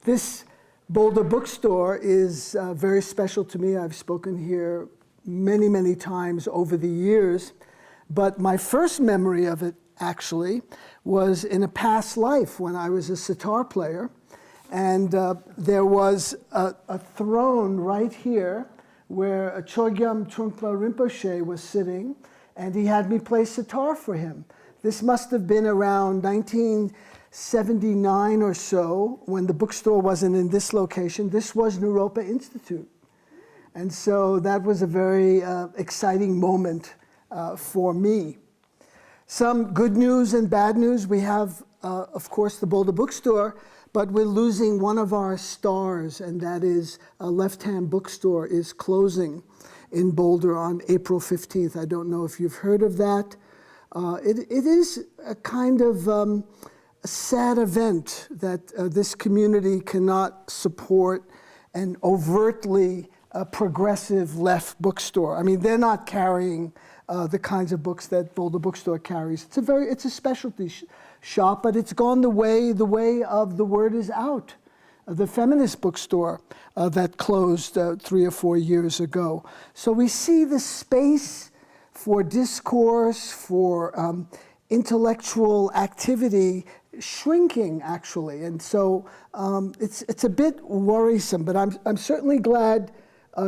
This Boulder Bookstore is very special to me. I've spoken here many, many times over the years, but my first memory of it actually was in a past life when I was a sitar player, and there was a throne right here where Chogyam Trungpa Rinpoche was sitting, and he had me play sitar for him. This must have been around 1979 or so, when the bookstore wasn't in this location. This was Naropa Institute. And so that was a very exciting moment for me. Some good news and bad news. We have, of course, the Boulder Bookstore, but we're losing one of our stars, and that is Left Hand Bookstore is closing in Boulder on April 15th. I don't know if you've heard of that. It is a kind of a sad event that this community cannot support an overtly progressive left bookstore. I mean, they're not carrying the kinds of books that Boulder Bookstore carries. It's a specialty shop, but it's gone the way of The Word Is Out, the feminist bookstore that closed 3 or 4 years ago. So we see the space for discourse, for intellectual activity shrinking, actually. And so it's a bit worrisome, but I'm certainly glad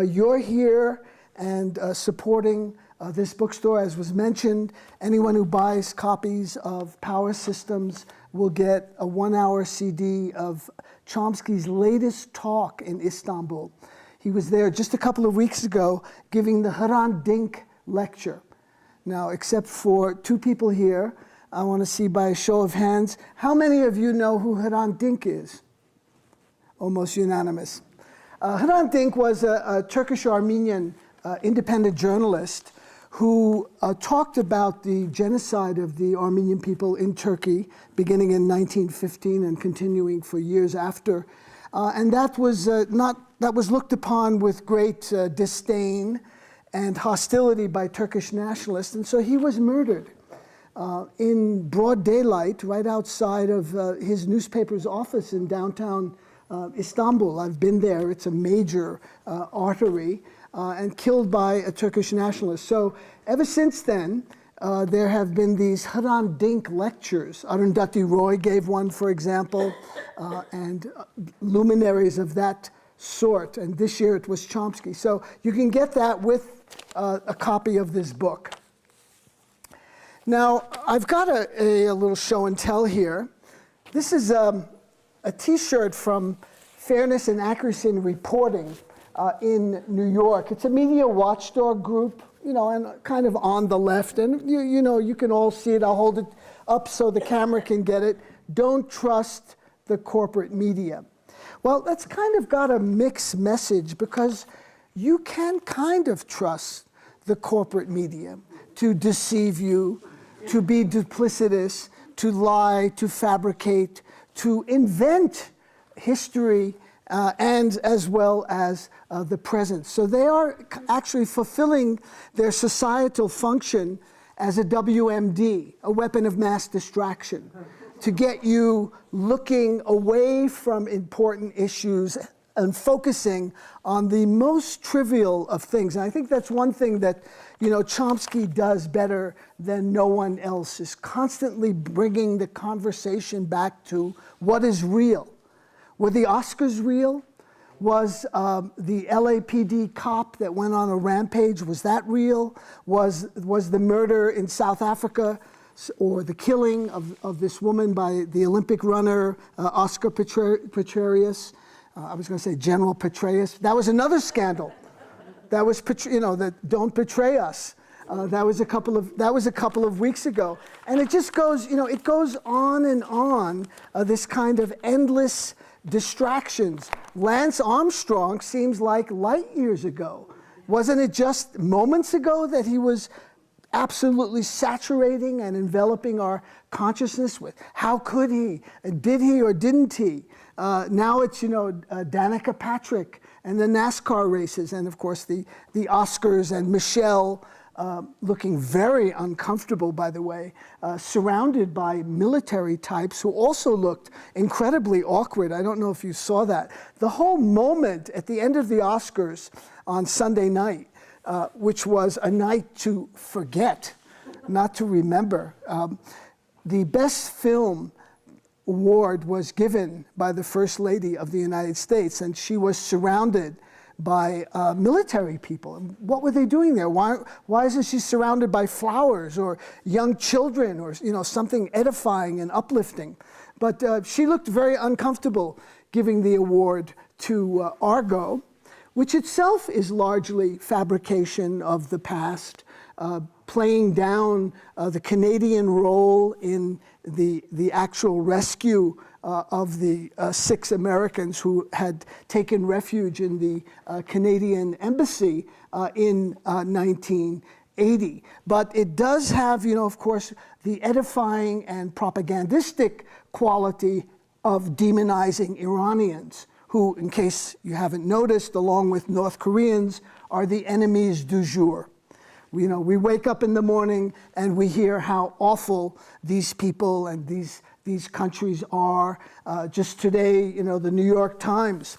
you're here and supporting this bookstore. As was mentioned, anyone who buys copies of Power Systems will get a 1-hour CD of Chomsky's latest talk in Istanbul. He was there just a couple of weeks ago giving the Hrant Dink lecture. Now, except for 2 people here, I want to see by a show of hands, how many of you know who Hrant Dink is? Almost unanimous. Hrant Dink was a Turkish-Armenian independent journalist who talked about the genocide of the Armenian people in Turkey, beginning in 1915 and continuing for years after. And that was looked upon with great disdain and hostility by Turkish nationalists, and so he was murdered in broad daylight right outside of his newspaper's office in downtown Istanbul. I've been there. It's a major artery, and killed by a Turkish nationalist. So ever since then, there have been these Hrant Dink lectures. Arundhati Roy gave one, for example, and luminaries of that sort. And this year it was Chomsky. So you can get that with a copy of this book. Now, I've got a little show and tell here. This is a T-shirt from Fairness and Accuracy in Reporting in New York. It's a media watchdog group, and kind of on the left. And you can all see it. I'll hold it up so the camera can get it. Don't trust the corporate media. Well, that's kind of got a mixed message, because you can kind of trust the corporate media to deceive you, to be duplicitous, to lie, to fabricate, to invent history, and as well as the present. So they are actually fulfilling their societal function as a WMD, a weapon of mass distraction, to get you looking away from important issues and focusing on the most trivial of things. And I think that's one thing that Chomsky does better than no one else, is constantly bringing the conversation back to what is real. Were the Oscars real? Was the LAPD cop that went on a rampage, was that real? Was the murder in South Africa, or the killing of this woman by the Olympic runner, Oscar Pistorius? I was going to say General Petraeus. That was another scandal. That was, that don't betray us. That was a couple of weeks ago, and it just goes, it goes on and on. This kind of endless distractions. Lance Armstrong seems like light years ago. Wasn't it just moments ago that he was absolutely saturating and enveloping our consciousness with? How could he? Did he or didn't he? Now it's, Danica Patrick and the NASCAR races, and of course the Oscars and Michelle looking very uncomfortable, by the way, surrounded by military types who also looked incredibly awkward. I don't know if you saw that. The whole moment at the end of the Oscars on Sunday night, which was a night to forget, not to remember, the Best Film award was given by the First Lady of the United States, and she was surrounded by military people. What were they doing there? Why isn't she surrounded by flowers or young children or something edifying and uplifting? But she looked very uncomfortable giving the award to Argo, which itself is largely fabrication of the past, playing down the Canadian role in the actual rescue of the 6 Americans who had taken refuge in the Canadian embassy in 1980. But it does have, of course, the edifying and propagandistic quality of demonizing Iranians, who, in case you haven't noticed, along with North Koreans, are the enemies du jour. We wake up in the morning and we hear how awful these people and these countries are. Just today, the New York Times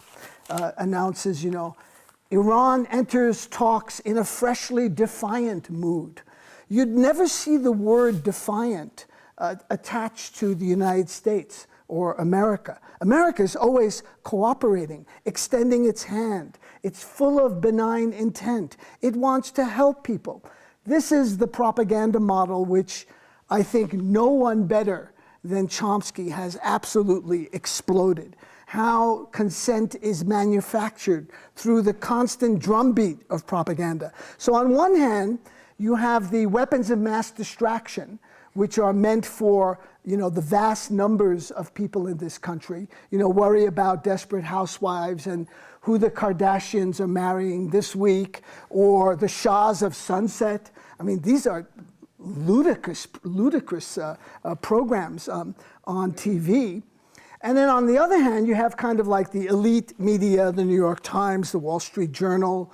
announces, Iran enters talks in a freshly defiant mood. You'd never see the word defiant attached to the United States or America. America is always cooperating, extending its hand. It's full of benign intent. It wants to help people. This is the propaganda model which I think no one better than Chomsky has absolutely exploded. How consent is manufactured through the constant drumbeat of propaganda. So on one hand, you have the weapons of mass distraction, which are meant for the vast numbers of people in this country, worry about desperate housewives and who the Kardashians are marrying this week, or the Shahs of Sunset. I mean, these are ludicrous programs on TV. And then on the other hand, you have kind of like the elite media, the New York Times, the Wall Street Journal,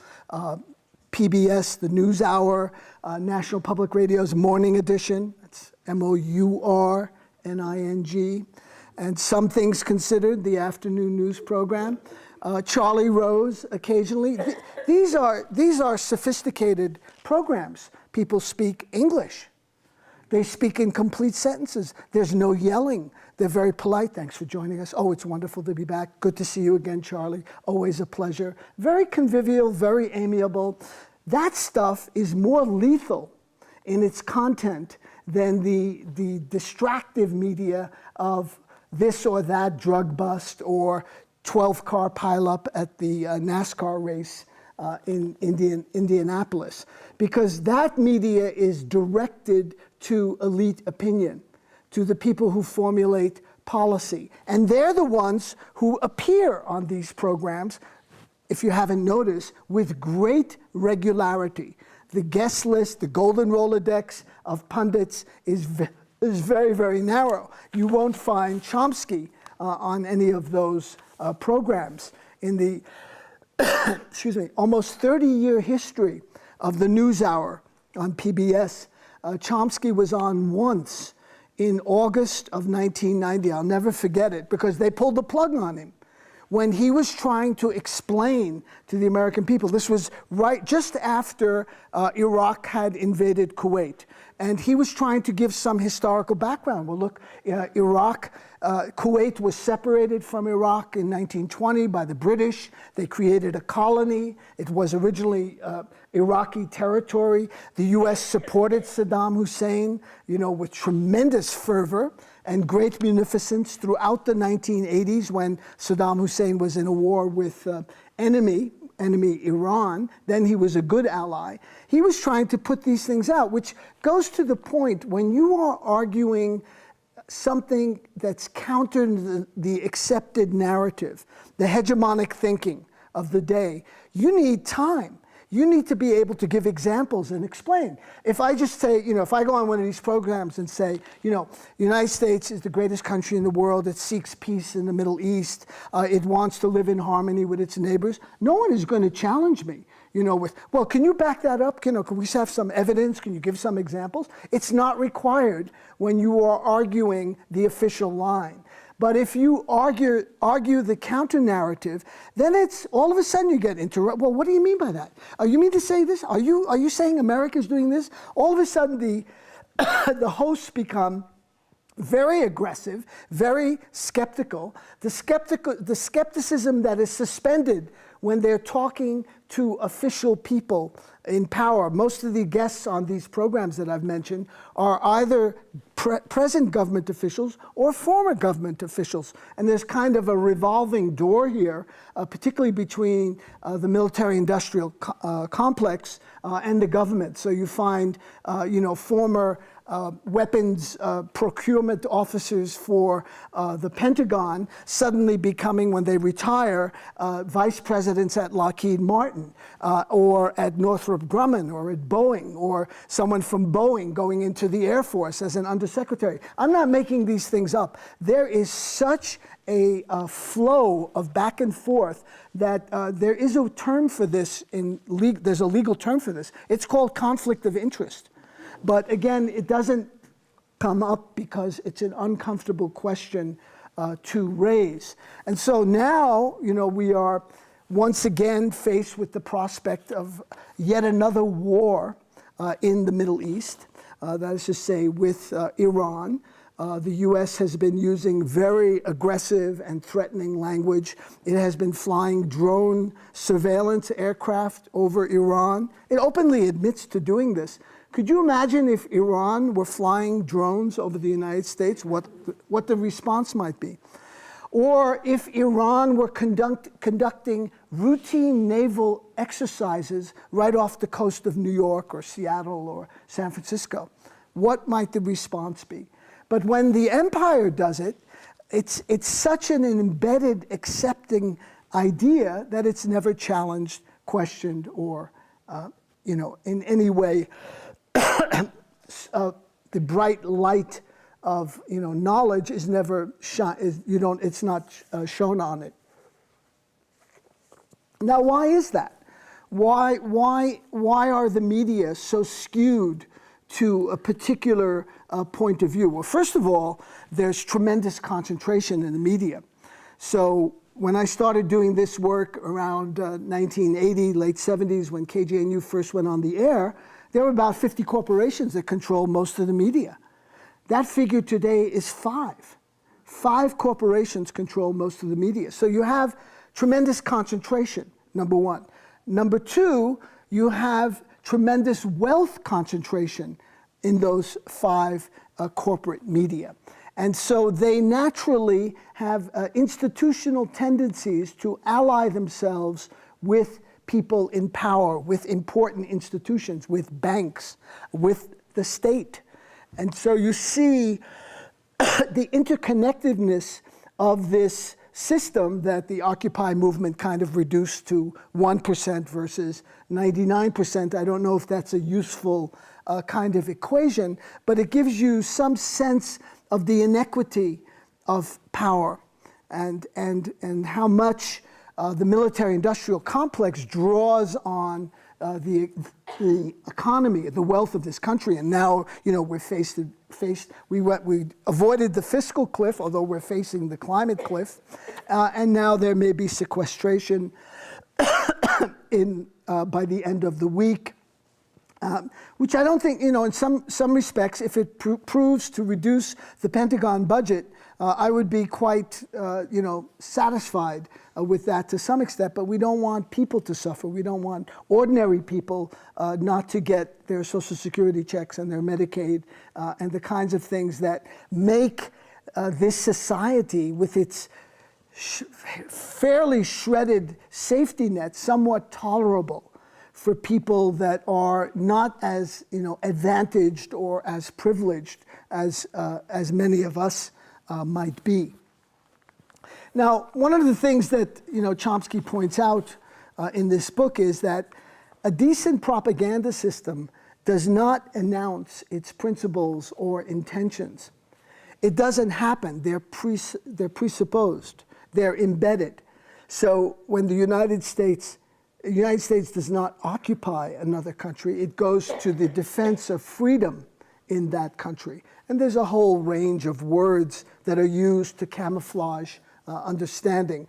PBS, the NewsHour, National Public Radio's Morning Edition, that's MOURNING, and Some Things Considered, the afternoon news program, Charlie Rose occasionally. These are sophisticated programs. People speak English. They speak in complete sentences. There's no yelling. They're very polite. Thanks for joining us. Oh, it's wonderful to be back. Good to see you again, Charlie. Always a pleasure. Very convivial, very amiable. That stuff is more lethal in its content than the distractive media of this or that drug bust or 12-car pileup at the NASCAR race in Indianapolis. Because that media is directed to elite opinion, to the people who formulate policy. And they're the ones who appear on these programs, if you haven't noticed, with great regularity. The guest list, the golden Rolodex of pundits is very, very narrow. You won't find Chomsky on any of those programs. In the almost 30-year history of the NewsHour on PBS, Chomsky was on once in August of 1990. I'll never forget it, because they pulled the plug on him when he was trying to explain to the American people. This was right just after Iraq had invaded Kuwait. And he was trying to give some historical background. Well, look, Kuwait was separated from Iraq in 1920 by the British. They created a colony. It was originally Iraqi territory. The US supported Saddam Hussein, with tremendous fervor and great munificence throughout the 1980s when Saddam Hussein was in a war with enemy Iran. Then he was a good ally. He was trying to put these things out, which goes to the point when you are arguing something that's counter to the accepted narrative, the hegemonic thinking of the day, you need time. you need to be able to give examples and explain. If I just say, if I go on one of these programs and say, the United States is the greatest country in the world, it seeks peace in the Middle East, it wants to live in harmony with its neighbors, no one is going to challenge me, with, well, can you back that up? Can we have some evidence? Can you give some examples? It's not required when you are arguing the official line. But if you argue the counter-narrative, then it's all of a sudden you get interrupted. Well, what do you mean by that? You mean to say this? Are you saying America's doing this? All of a sudden the hosts become very aggressive, very skeptical. The skepticism that is suspended when they're talking to official people in power. Most of the guests on these programs that I've mentioned are either present government officials or former government officials. And there's kind of a revolving door here, particularly between the military-industrial complex and the government. So you find, former weapons procurement officers for the Pentagon suddenly becoming, when they retire, vice presidents at Lockheed Martin or at Northrop Grumman or at Boeing, or someone from Boeing going into the Air Force as an undersecretary. I'm not making these things up. There is such a flow of back and forth that there is a term for this, there's a legal term for this. It's called conflict of interest. But again, it doesn't come up because it's an uncomfortable question to raise. And so now, we are once again faced with the prospect of yet another war in the Middle East, that is to say with Iran. The U.S. has been using very aggressive and threatening language. It has been flying drone surveillance aircraft over Iran. It openly admits to doing this. Could you imagine if Iran were flying drones over the United States, what the response might be? Or if Iran were conducting routine naval exercises right off the coast of New York or Seattle or San Francisco, what might the response be? But when the empire does it, it's such an embedded, accepting idea that it's never challenged, questioned, or in any way the bright light of knowledge is never it's not shown on it. Now, why is that? Why are the media so skewed to a particular point of view? Well, first of all, there's tremendous concentration in the media. So when I started doing this work around 1980, late 70s, when KGNU first went on the air, there were about 50 corporations that control most of the media. That figure today is 5. 5 corporations control most of the media. So you have tremendous concentration, number one. Number two, you have tremendous wealth concentration in those 5 corporate media. And so they naturally have institutional tendencies to ally themselves with people in power, with important institutions, with banks, with the state. And so you see the interconnectedness of this system that the Occupy movement kind of reduced to 1% versus 99%. I don't know if that's a useful kind of equation, but it gives you some sense of the inequity of power and how much the military-industrial complex draws on the economy, the wealth of this country, and now we're we avoided the fiscal cliff, although we're facing the climate cliff, and now there may be sequestration by the end of the week, which I don't think, in some respects, if it proves to reduce the Pentagon budget, I would be quite, satisfied with that to some extent, but we don't want people to suffer. We don't want ordinary people not to get their Social Security checks and their Medicaid and the kinds of things that make this society, with its fairly shredded safety net, somewhat tolerable for people that are not as advantaged or as privileged as many of us might be. Now, one of the things that Chomsky points out in this book is that A decent propaganda system does not announce its principles or intentions. It doesn't happen. They're presupposed. They're embedded. So when the United States does not occupy another country, it goes to the defense of freedom in that country. And there's a whole range of words that are used to camouflage understanding.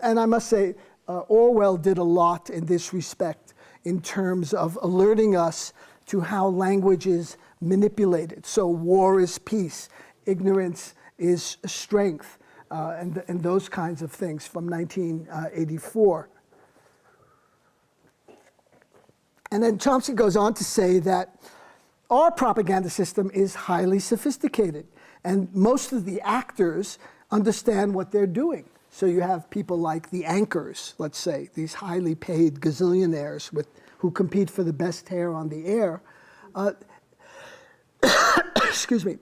And I must say, Orwell did a lot in this respect in terms of alerting us to how language is manipulated. So war is peace, ignorance is strength, and those kinds of things from 1984. And then Chomsky goes on to say that our propaganda system is highly sophisticated, and most of the actors understand what they're doing. So you have people like the anchors, let's say, these highly paid gazillionaires who compete for the best hair on the air. Excuse me.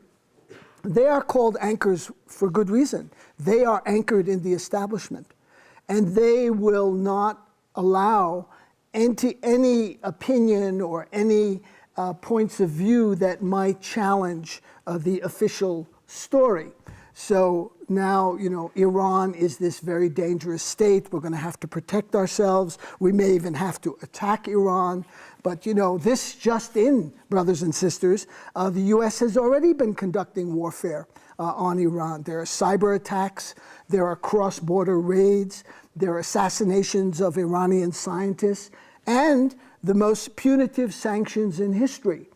They are called anchors for good reason. They are anchored in the establishment, and they will not allow any opinion or any points of view that might challenge the official story. So now, Iran is this very dangerous state. We're going to have to protect ourselves. We may even have to attack Iran. But, this just in, brothers and sisters, the U.S. has already been conducting warfare on Iran. There are cyber attacks. There are cross-border raids. There are assassinations of Iranian scientists. And the most punitive sanctions in history,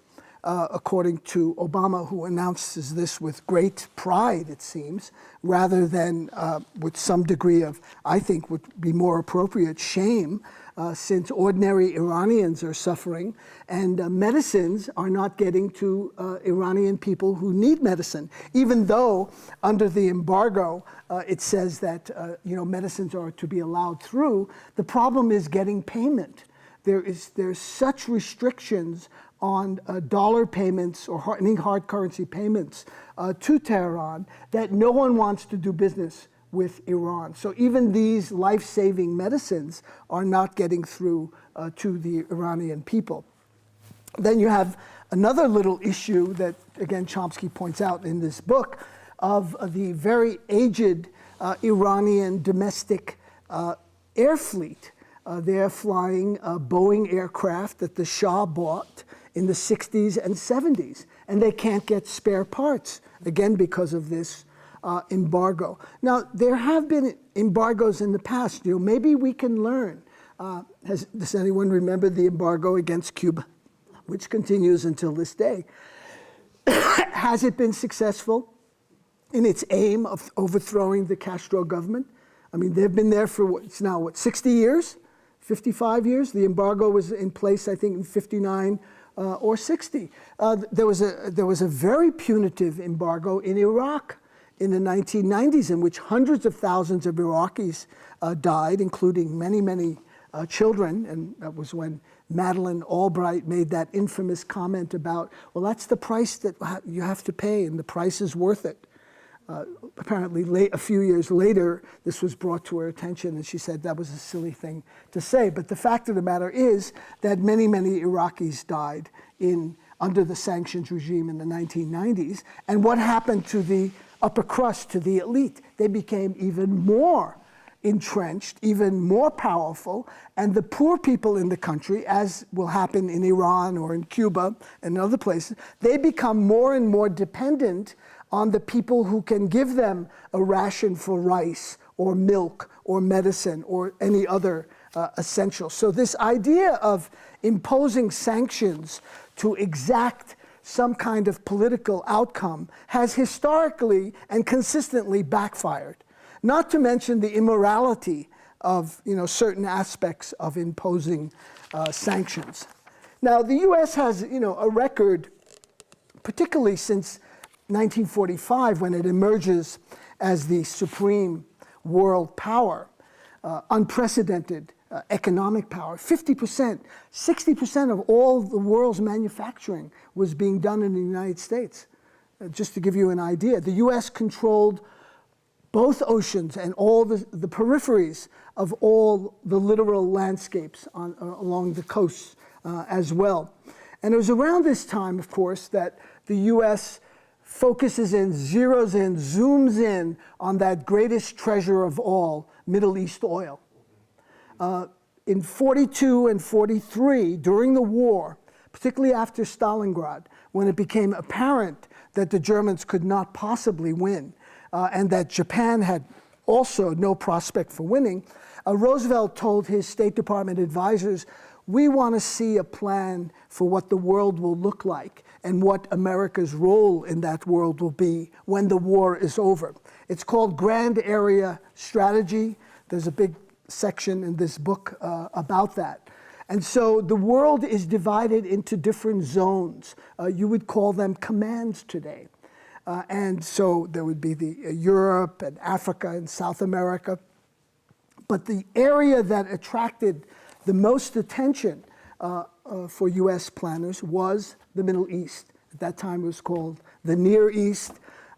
according to Obama, who announces this with great pride, it seems, rather than with some degree of, I think would be more appropriate, shame, since ordinary Iranians are suffering, and medicines are not getting to Iranian people who need medicine, even though under the embargo it says that medicines are to be allowed through. The problem is getting payment. There's such restrictions on dollar payments or any hard currency payments to Tehran that no one wants to do business with Iran. So even these life-saving medicines are not getting through to the Iranian people. Then you have another little issue that, again, Chomsky points out in this book of the very aged Iranian domestic air fleet. They're flying Boeing aircraft that the Shah bought in the 60s and 70s, and they can't get spare parts, again, because of this embargo. Now, there have been embargoes in the past. Maybe we can learn. Does anyone remember the embargo against Cuba, which continues until this day? Has it been successful in its aim of overthrowing the Castro government? I mean, they've been there for, it's now, 60 years? 55 years? The embargo was in place, I think, in 59 or 60. There was a very punitive embargo in Iraq in the 1990s, in which hundreds of thousands of Iraqis died, including many, many children. And that was when Madeleine Albright made that infamous comment about, well, that's the price that you have to pay, and the price is worth it. Apparently, a few years later, this was brought to her attention, and she said that was a silly thing to say. But the fact of the matter is that many, many Iraqis died under the sanctions regime in the 1990s. And what happened to the upper crust, to the elite? They became even more entrenched, even more powerful, and the poor people in the country, as will happen in Iran or in Cuba and other places, they become more and more dependent on the people who can give them a ration for rice or milk or medicine or any other essential. So this idea of imposing sanctions to exact some kind of political outcome has historically and consistently backfired. Not to mention the immorality of certain aspects of imposing sanctions. Now, the U.S. has a record, particularly since 1945, when it emerges as the supreme world power, unprecedented economic power. 50%, 60% of all the world's manufacturing was being done in the United States. Just to give you an idea, the U.S. controlled both oceans and all the peripheries of all the littoral landscapes along the coasts as well. And it was around this time, of course, that the U.S. focuses in, zeroes in, zooms in on that greatest treasure of all, Middle East oil. In 42 and 43, during the war, particularly after Stalingrad, when it became apparent that the Germans could not possibly win, and that Japan had also no prospect for winning, Roosevelt told his State Department advisors, we want to see a plan for what the world will look like and what America's role in that world will be when the war is over. It's called Grand Area Strategy. There's a big section in this book about that. And so the world is divided into different zones. You would call them commands today. And so there would be the Europe and Africa and South America. But the area that attracted the most attention for U.S. planners was the Middle East. At that time it was called the Near East.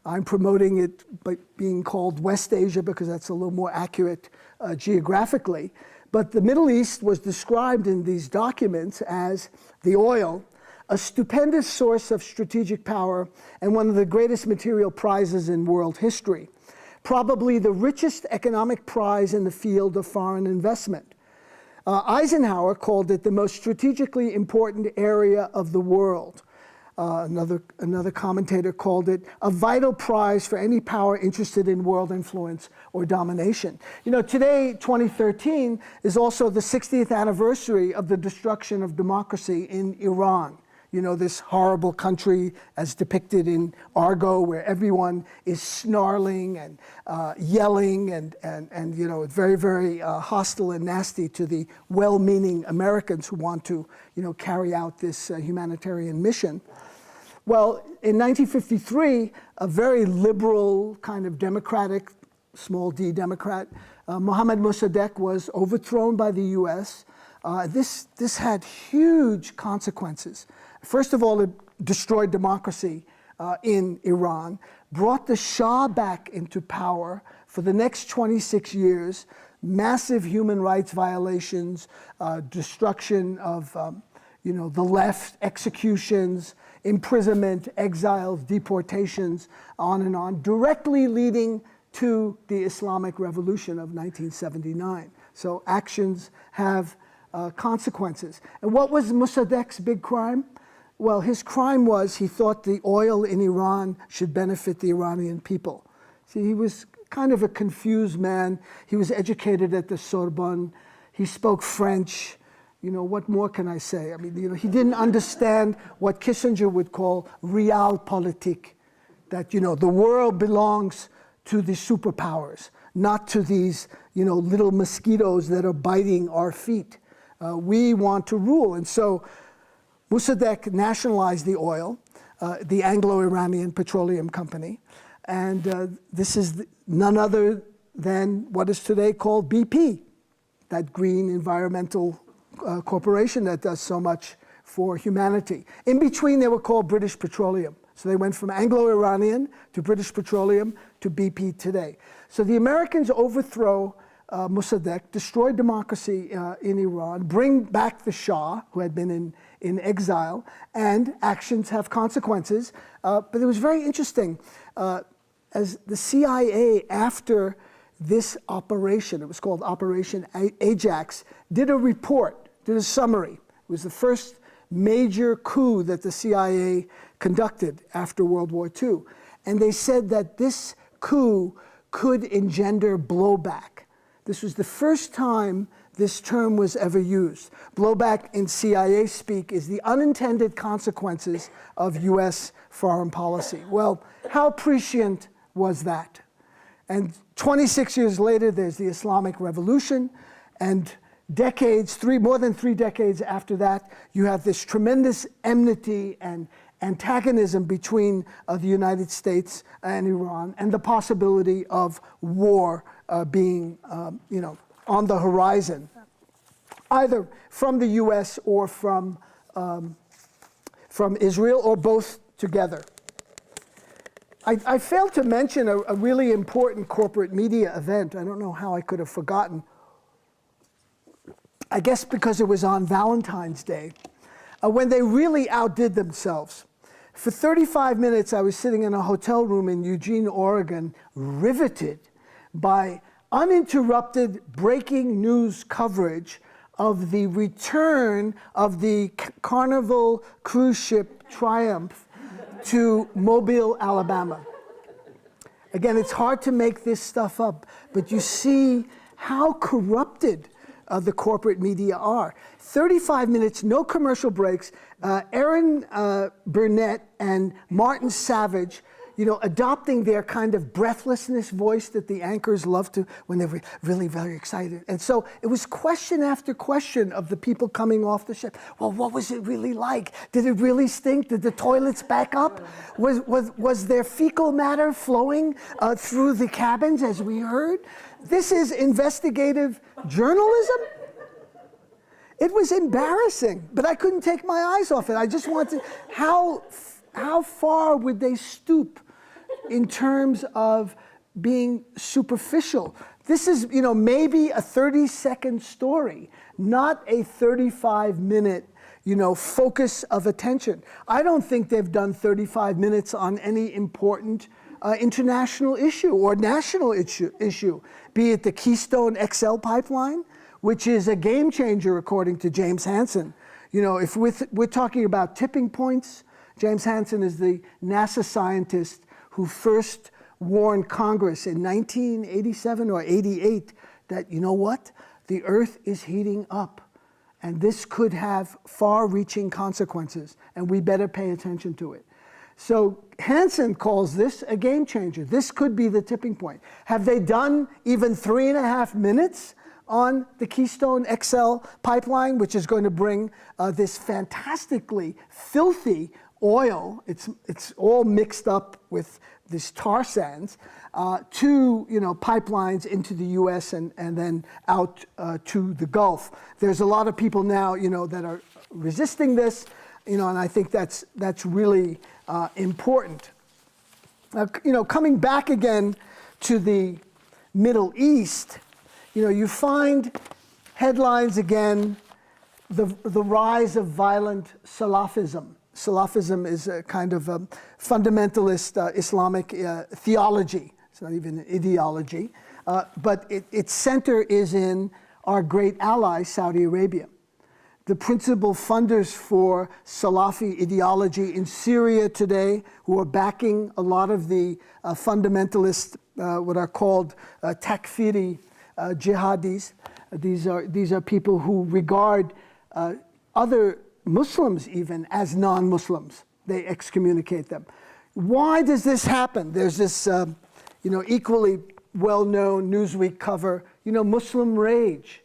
I'm promoting it by being called West Asia because that's a little more accurate geographically. But the Middle East was described in these documents as the oil, a stupendous source of strategic power and one of the greatest material prizes in world history. Probably the richest economic prize in the field of foreign investment. Eisenhower called it the most strategically important area of the world. Another commentator called it a vital prize for any power interested in world influence or domination. You know, today, 2013, is also the 60th anniversary of the destruction of democracy in Iran. You know, this horrible country as depicted in Argo, where everyone is snarling and yelling and you know, very, very hostile and nasty to the well-meaning Americans who want to, you know, carry out this humanitarian mission. Well, in 1953, a very liberal kind of democratic, small d Democrat, Mohammad Mossadegh was overthrown by the U.S. This had huge consequences. First of all, it destroyed democracy in Iran, brought the Shah back into power for the next 26 years, massive human rights violations, destruction of you know, the left, executions, imprisonment, exiles, deportations, on, directly leading to the Islamic Revolution of 1979. So actions have consequences. And what was Mossadegh's big crime? Well, his crime was he thought the oil in Iran should benefit the Iranian people. See, he was kind of a confused man. He was educated at the Sorbonne. He spoke French. You know, what more can I say? I mean, you know, he didn't understand what Kissinger would call realpolitik, that, you know, the world belongs to the superpowers, not to these, you know, little mosquitoes that are biting our feet. We want to rule. And so Mossadegh nationalized the oil, the Anglo-Iranian Petroleum Company, and this is none other than what is today called BP, that green environmental corporation that does so much for humanity. In between, they were called British Petroleum. So they went from Anglo-Iranian to British Petroleum to BP today. So the Americans overthrow Mossadegh, destroy democracy in Iran, bring back the Shah, who had been in exile, and actions have consequences. But it was very interesting. As the CIA, after this operation, it was called Operation Ajax, did a report, did a summary. It was the first major coup that the CIA conducted after World War II. And they said that this coup could engender blowback. This was the first time this term was ever used. Blowback in CIA speak is the unintended consequences of US foreign policy. Well, how prescient was that? And 26 years later, there's the Islamic Revolution, and more than 3 decades after that, you have this tremendous enmity and antagonism between the United States and Iran, and the possibility of war being, you know, on the horizon, either from the U.S. or from Israel, or both together. I failed to mention a really important corporate media event. I don't know how I could have forgotten. I guess because it was on Valentine's Day, when they really outdid themselves. For 35 minutes, I was sitting in a hotel room in Eugene, Oregon, riveted by uninterrupted breaking news coverage of the return of the Carnival cruise ship Triumph to Mobile, Alabama. Again, it's hard to make this stuff up, but you see how corrupted the corporate media are. 35 minutes, no commercial breaks. Aaron Burnett and Martin Savage, adopting their kind of breathlessness voice that the anchors love to when they're really very excited. And so it was question after question of the people coming off the ship. Well, what was it really like? Did it really stink? Did the toilets back up? Was there fecal matter flowing through the cabins, as we heard? This is investigative journalism? It was embarrassing, but I couldn't take my eyes off it. I just wanted, how far would they stoop in terms of being superficial? This is, maybe a 30-second story, not a 35-minute, focus of attention. I don't think they've done 35 minutes on any important international issue or national issue, be it the Keystone XL pipeline, which is a game changer according to James Hansen. If we're talking about tipping points, James Hansen is the NASA scientist who first warned Congress in 1987 or 88 that, the Earth is heating up and this could have far-reaching consequences and we better pay attention to it. So Hansen calls this a game changer. This could be the tipping point. Have they done even 3.5 minutes on the Keystone XL pipeline, which is going to bring this fantastically filthy oil, it's all mixed up with this tar sands, to pipelines into the U.S. and then out to the Gulf. There's a lot of people now that are resisting this, and I think that's really important. Coming back again to the Middle East, you find headlines again, the rise of violent Salafism. Salafism is a kind of a fundamentalist Islamic theology. It's not even an ideology, but its center is in our great ally, Saudi Arabia. The principal funders for Salafi ideology in Syria today, who are backing a lot of the fundamentalist, what are called takfiri jihadis. These are people who regard other Muslims even as non-Muslims. They excommunicate them. Why does this happen? There's this, equally well-known Newsweek cover, Muslim rage.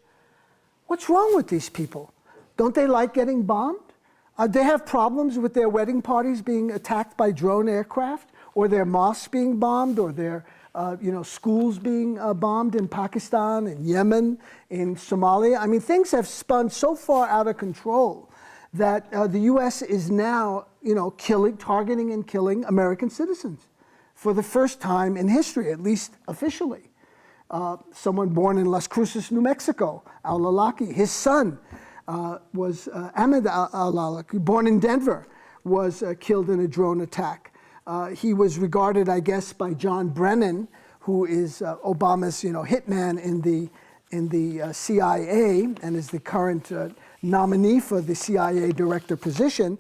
What's wrong with these people? Don't they like getting bombed? They have problems with their wedding parties being attacked by drone aircraft, or their mosques being bombed, or their schools being bombed in Pakistan, in Yemen, in Somalia. I mean, things have spun so far out of control that the U.S. is now, targeting and killing American citizens for the first time in history, at least officially. Someone born in Las Cruces, New Mexico, al-Awlaki, his son was Ahmed al-Awlaki, born in Denver, was killed in a drone attack. He was regarded, I guess, by John Brennan, who is Obama's, hitman in the CIA and is the current nominee for the CIA director position.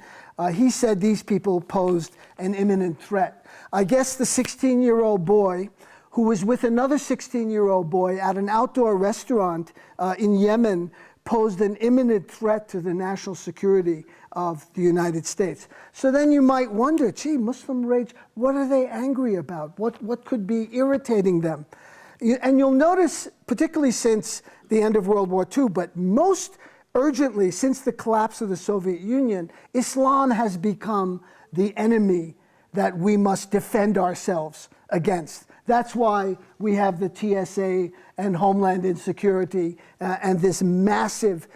He said these people posed an imminent threat. I guess the 16-year-old boy who was with another 16-year-old boy at an outdoor restaurant in Yemen posed an imminent threat to the national security of the United States. So then you might wonder, gee, Muslim rage, what are they angry about? What could be irritating them? And you'll notice, particularly since the end of World War II, but most urgently since the collapse of the Soviet Union, Islam has become the enemy that we must defend ourselves against. That's why we have the TSA and Homeland Insecurity and this massive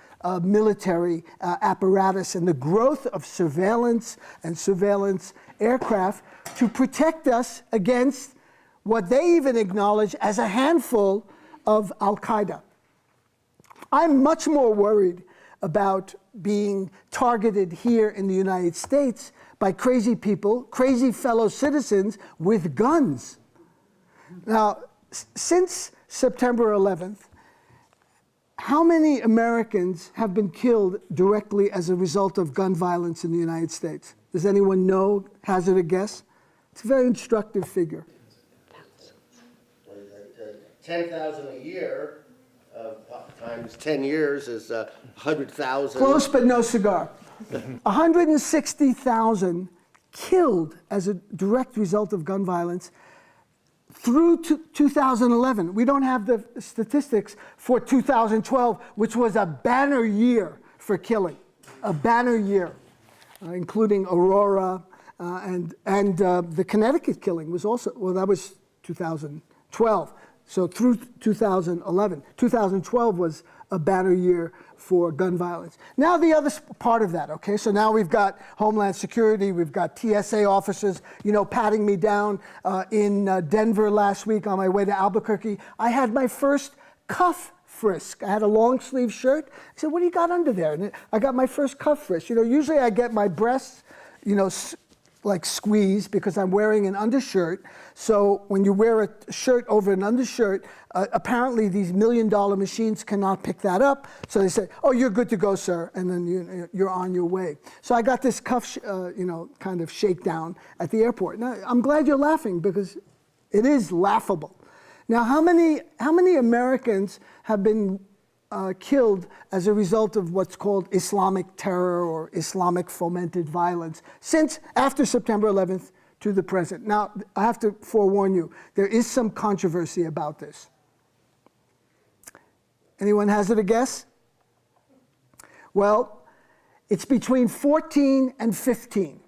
military apparatus and the growth of surveillance and surveillance aircraft to protect us against what they even acknowledge as a handful of Al-Qaeda. I'm much more worried about being targeted here in the United States by crazy people, crazy fellow citizens with guns. Now, since September 11th, how many Americans have been killed directly as a result of gun violence in the United States? Does anyone know? Hazard a guess? It's a very instructive figure. 10,000 a year times 10 years is 100,000. Close, but no cigar. 160,000 killed as a direct result of gun violence through 2011. We don't have the statistics for 2012, which was a banner year for killing, a banner year, including Aurora and the Connecticut killing was also, well, that was 2012. So through 2011, 2012 was a banner year for gun violence. Now the other part of that, okay? So now we've got Homeland Security, we've got TSA officers, patting me down. In Denver last week on my way to Albuquerque, I had my first cuff frisk. I had a long sleeve shirt. I said, what do you got under there? And I got my first cuff frisk. Usually I get my breasts, like squeezed because I'm wearing an undershirt. So when you wear a shirt over an undershirt, apparently these $1 million machines cannot pick that up. So they say, oh, you're good to go, sir. And then you're on your way. So I got this cuff, kind of shakedown at the airport. Now, I'm glad you're laughing because it is laughable. Now, how many Americans have been killed as a result of what's called Islamic terror or Islamic fomented violence since after September 11th to the present? Now, I have to forewarn you, there is some controversy about this. Anyone hazard a guess? Well, it's between 14 and 15.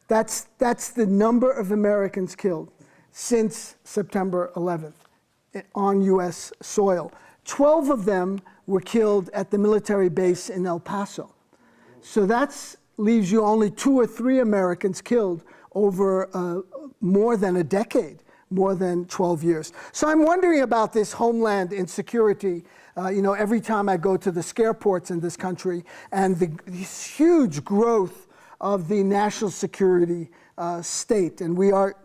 That's the number of Americans killed since September 11th on U.S. soil. 12 of them were killed at the military base in El Paso. So that leaves you only 2 or 3 Americans killed over more than a decade, more than 12 years. So I'm wondering about this homeland insecurity. Every time I go to the scareports in this country and this huge growth of the national security state. And we are,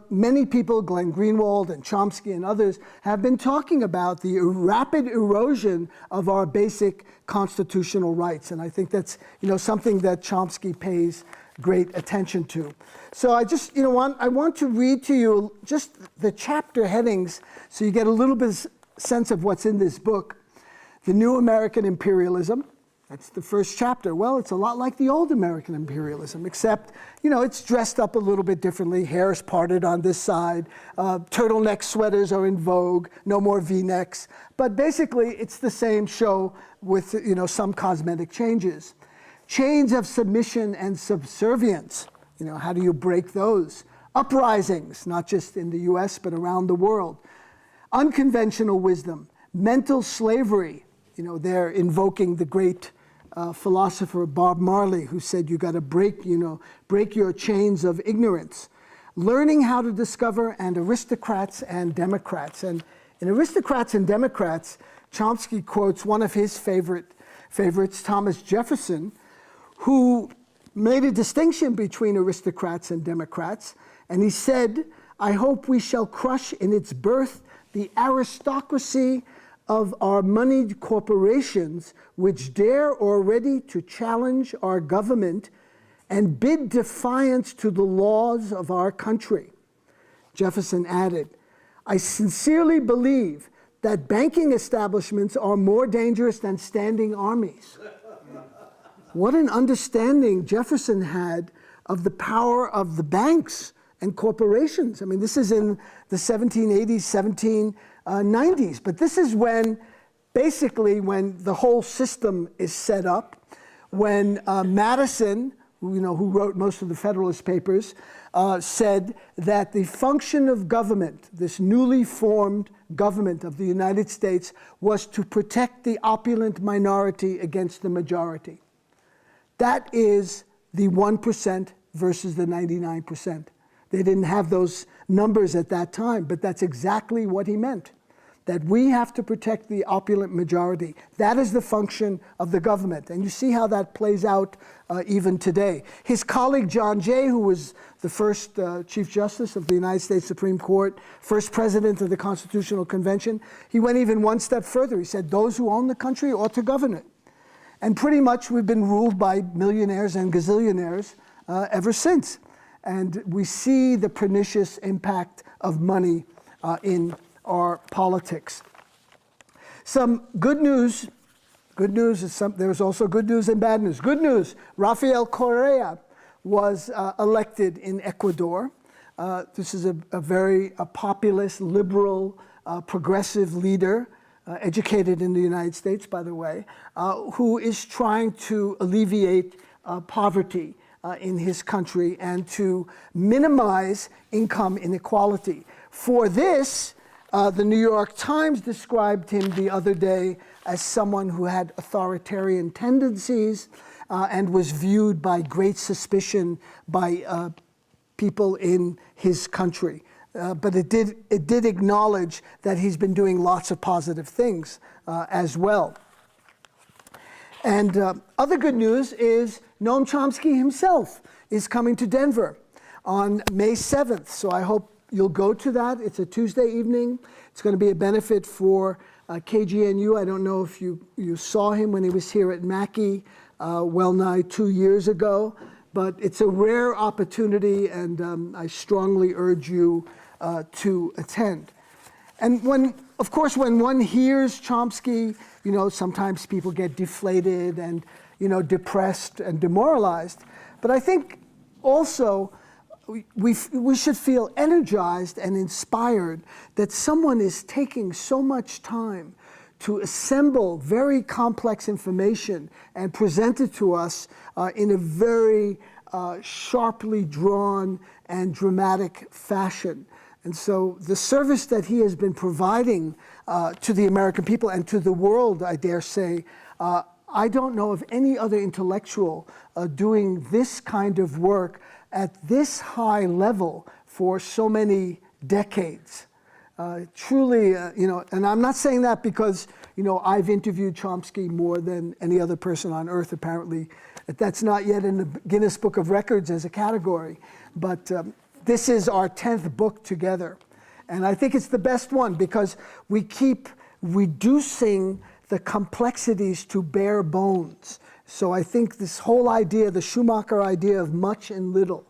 many people, Glenn Greenwald and Chomsky and others, have been talking about the rapid erosion of our basic constitutional rights. And I think that's, something that Chomsky pays great attention to. So I just, I want to read to you just the chapter headings so you get a little bit sense of what's in this book. The New American Imperialism. That's the first chapter. Well, it's a lot like the old American imperialism, except, it's dressed up a little bit differently. Hair is parted on this side. Turtleneck sweaters are in vogue. No more V-necks. But basically, it's the same show with, some cosmetic changes. Chains of submission and subservience. How do you break those? Uprisings, not just in the US, but around the world. Unconventional wisdom. Mental slavery. They're invoking the great philosopher Bob Marley, who said you got to break your chains of ignorance. Learning how to discover, and aristocrats and Democrats. And in Aristocrats and Democrats, Chomsky quotes one of his favorites, Thomas Jefferson, who made a distinction between aristocrats and Democrats. And he said, I hope we shall crush in its birth the aristocracy of our moneyed corporations which dare already to challenge our government and bid defiance to the laws of our country. Jefferson added, I sincerely believe that banking establishments are more dangerous than standing armies. What an understanding Jefferson had of the power of the banks and corporations. I mean, this is in the 1780s, 1790s, but this is when, basically, when the whole system is set up, when Madison who wrote most of the Federalist Papers, said that the function of government, this newly formed government of the United States, was to protect the opulent minority against the majority. That is the 1% versus the 99%. They didn't have those numbers at that time, but that's exactly what he meant, that we have to protect the opulent majority. That is the function of the government. And you see how that plays out even today. His colleague John Jay, who was the first Chief Justice of the United States Supreme Court, first President of the Constitutional Convention, he went even one step further. He said, those who own the country ought to govern it. And pretty much we've been ruled by millionaires and gazillionaires ever since. And we see the pernicious impact of money in our politics. Some good news. Good news is there's also good news and bad news. Good news, Rafael Correa was elected in Ecuador. This is a very populist, liberal, progressive leader, educated in the United States, by the way, who is trying to alleviate poverty in his country and to minimize income inequality. For this, the New York Times described him the other day as someone who had authoritarian tendencies and was viewed by great suspicion by people in his country. But it did acknowledge that he's been doing lots of positive things as well. And other good news is Noam Chomsky himself is coming to Denver on May 7th. So I hope you'll go to that. It's a Tuesday evening. It's going to be a benefit for KGNU. I don't know if you saw him when he was here at Mackey well nigh 2 years ago, but it's a rare opportunity, and I strongly urge you to attend. And of course, when one hears Chomsky, sometimes people get deflated and, depressed and demoralized. But I think also we should feel energized and inspired that someone is taking so much time to assemble very complex information and present it to us in a very sharply drawn and dramatic fashion. And so the service that he has been providing to the American people and to the world, I dare say, I don't know of any other intellectual doing this kind of work at this high level for so many decades. Truly, and I'm not saying that because, I've interviewed Chomsky more than any other person on earth, apparently. That's not yet in the Guinness Book of Records as a category, but this is our 10th book together. And I think it's the best one because we keep reducing the complexities to bare bones. So I think this whole idea, the Schumacher idea of much and little,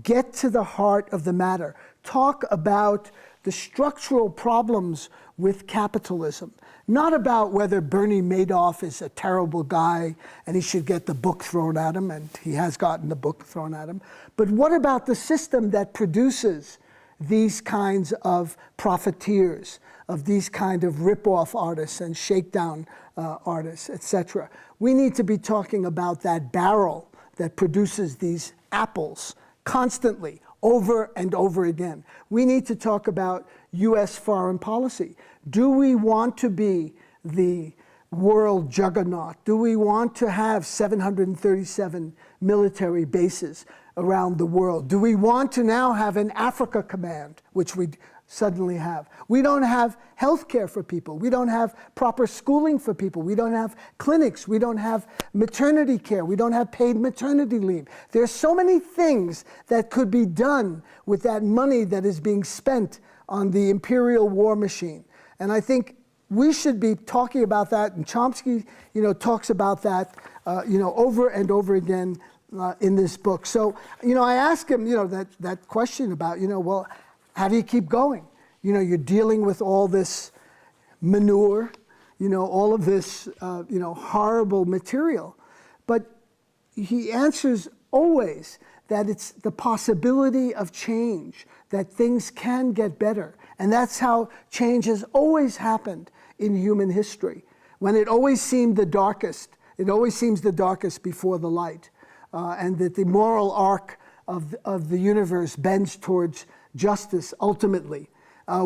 get to the heart of the matter. Talk about the structural problems with capitalism, not about whether Bernie Madoff is a terrible guy and he should get the book thrown at him, and he has gotten the book thrown at him, but what about the system that produces these kinds of profiteers, of these kind of rip-off artists and shakedown artists, etc. We need to be talking about that barrel that produces these apples constantly, over and over again. We need to talk about U.S. foreign policy. Do we want to be the world juggernaut? Do we want to have 737 military bases around the world? Do we want to now have an Africa command, which we suddenly have? We don't have health care for people. We don't have proper schooling for people. We don't have clinics. We don't have maternity care. We don't have paid maternity leave. There's so many things that could be done with that money that is being spent on the imperial war machine. And I think we should be talking about that, and Chomsky, talks about that, over and over again in this book. So, I asked him, that question about, well, how do you keep going? You're dealing with all this manure, all of this, horrible material. But he answers always that it's the possibility of change, that things can get better. And that's how change has always happened in human history. When it always seemed the darkest, it always seems the darkest before the light. and that the moral arc of the universe bends towards justice ultimately.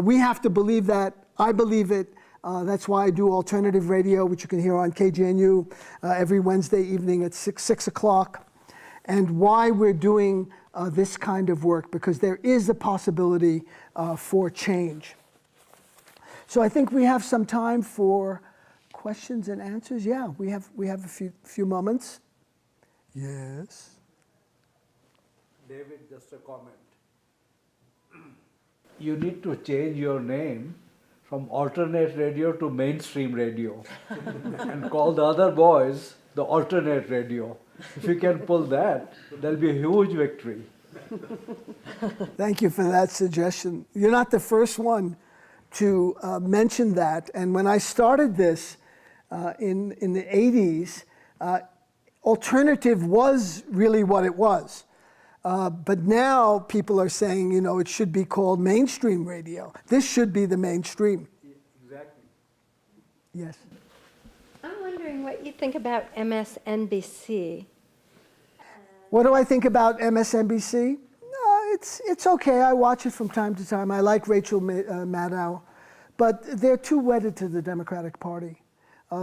We have to believe that. I believe it. That's why I do alternative radio, which you can hear on KGNU every Wednesday evening at 6 o'clock. And why we're doing this kind of work, because there is a possibility for change. So I think we have some time for questions and answers. Yeah, we have a few moments. Yes. David, just a comment. You need to change your name from alternate radio to mainstream radio and call the other boys the alternate radio. If you can pull that, there'll be a huge victory. Thank you for that suggestion. You're not the first one to mention that. And when I started this in the 80s, alternative was really what it was. But now people are saying, it should be called mainstream radio. This should be the mainstream. Exactly. Yes. I'm wondering what you think about MSNBC. What do I think about MSNBC? It's okay. I watch it from time to time. I like Rachel Maddow, but they're too wedded to the Democratic Party.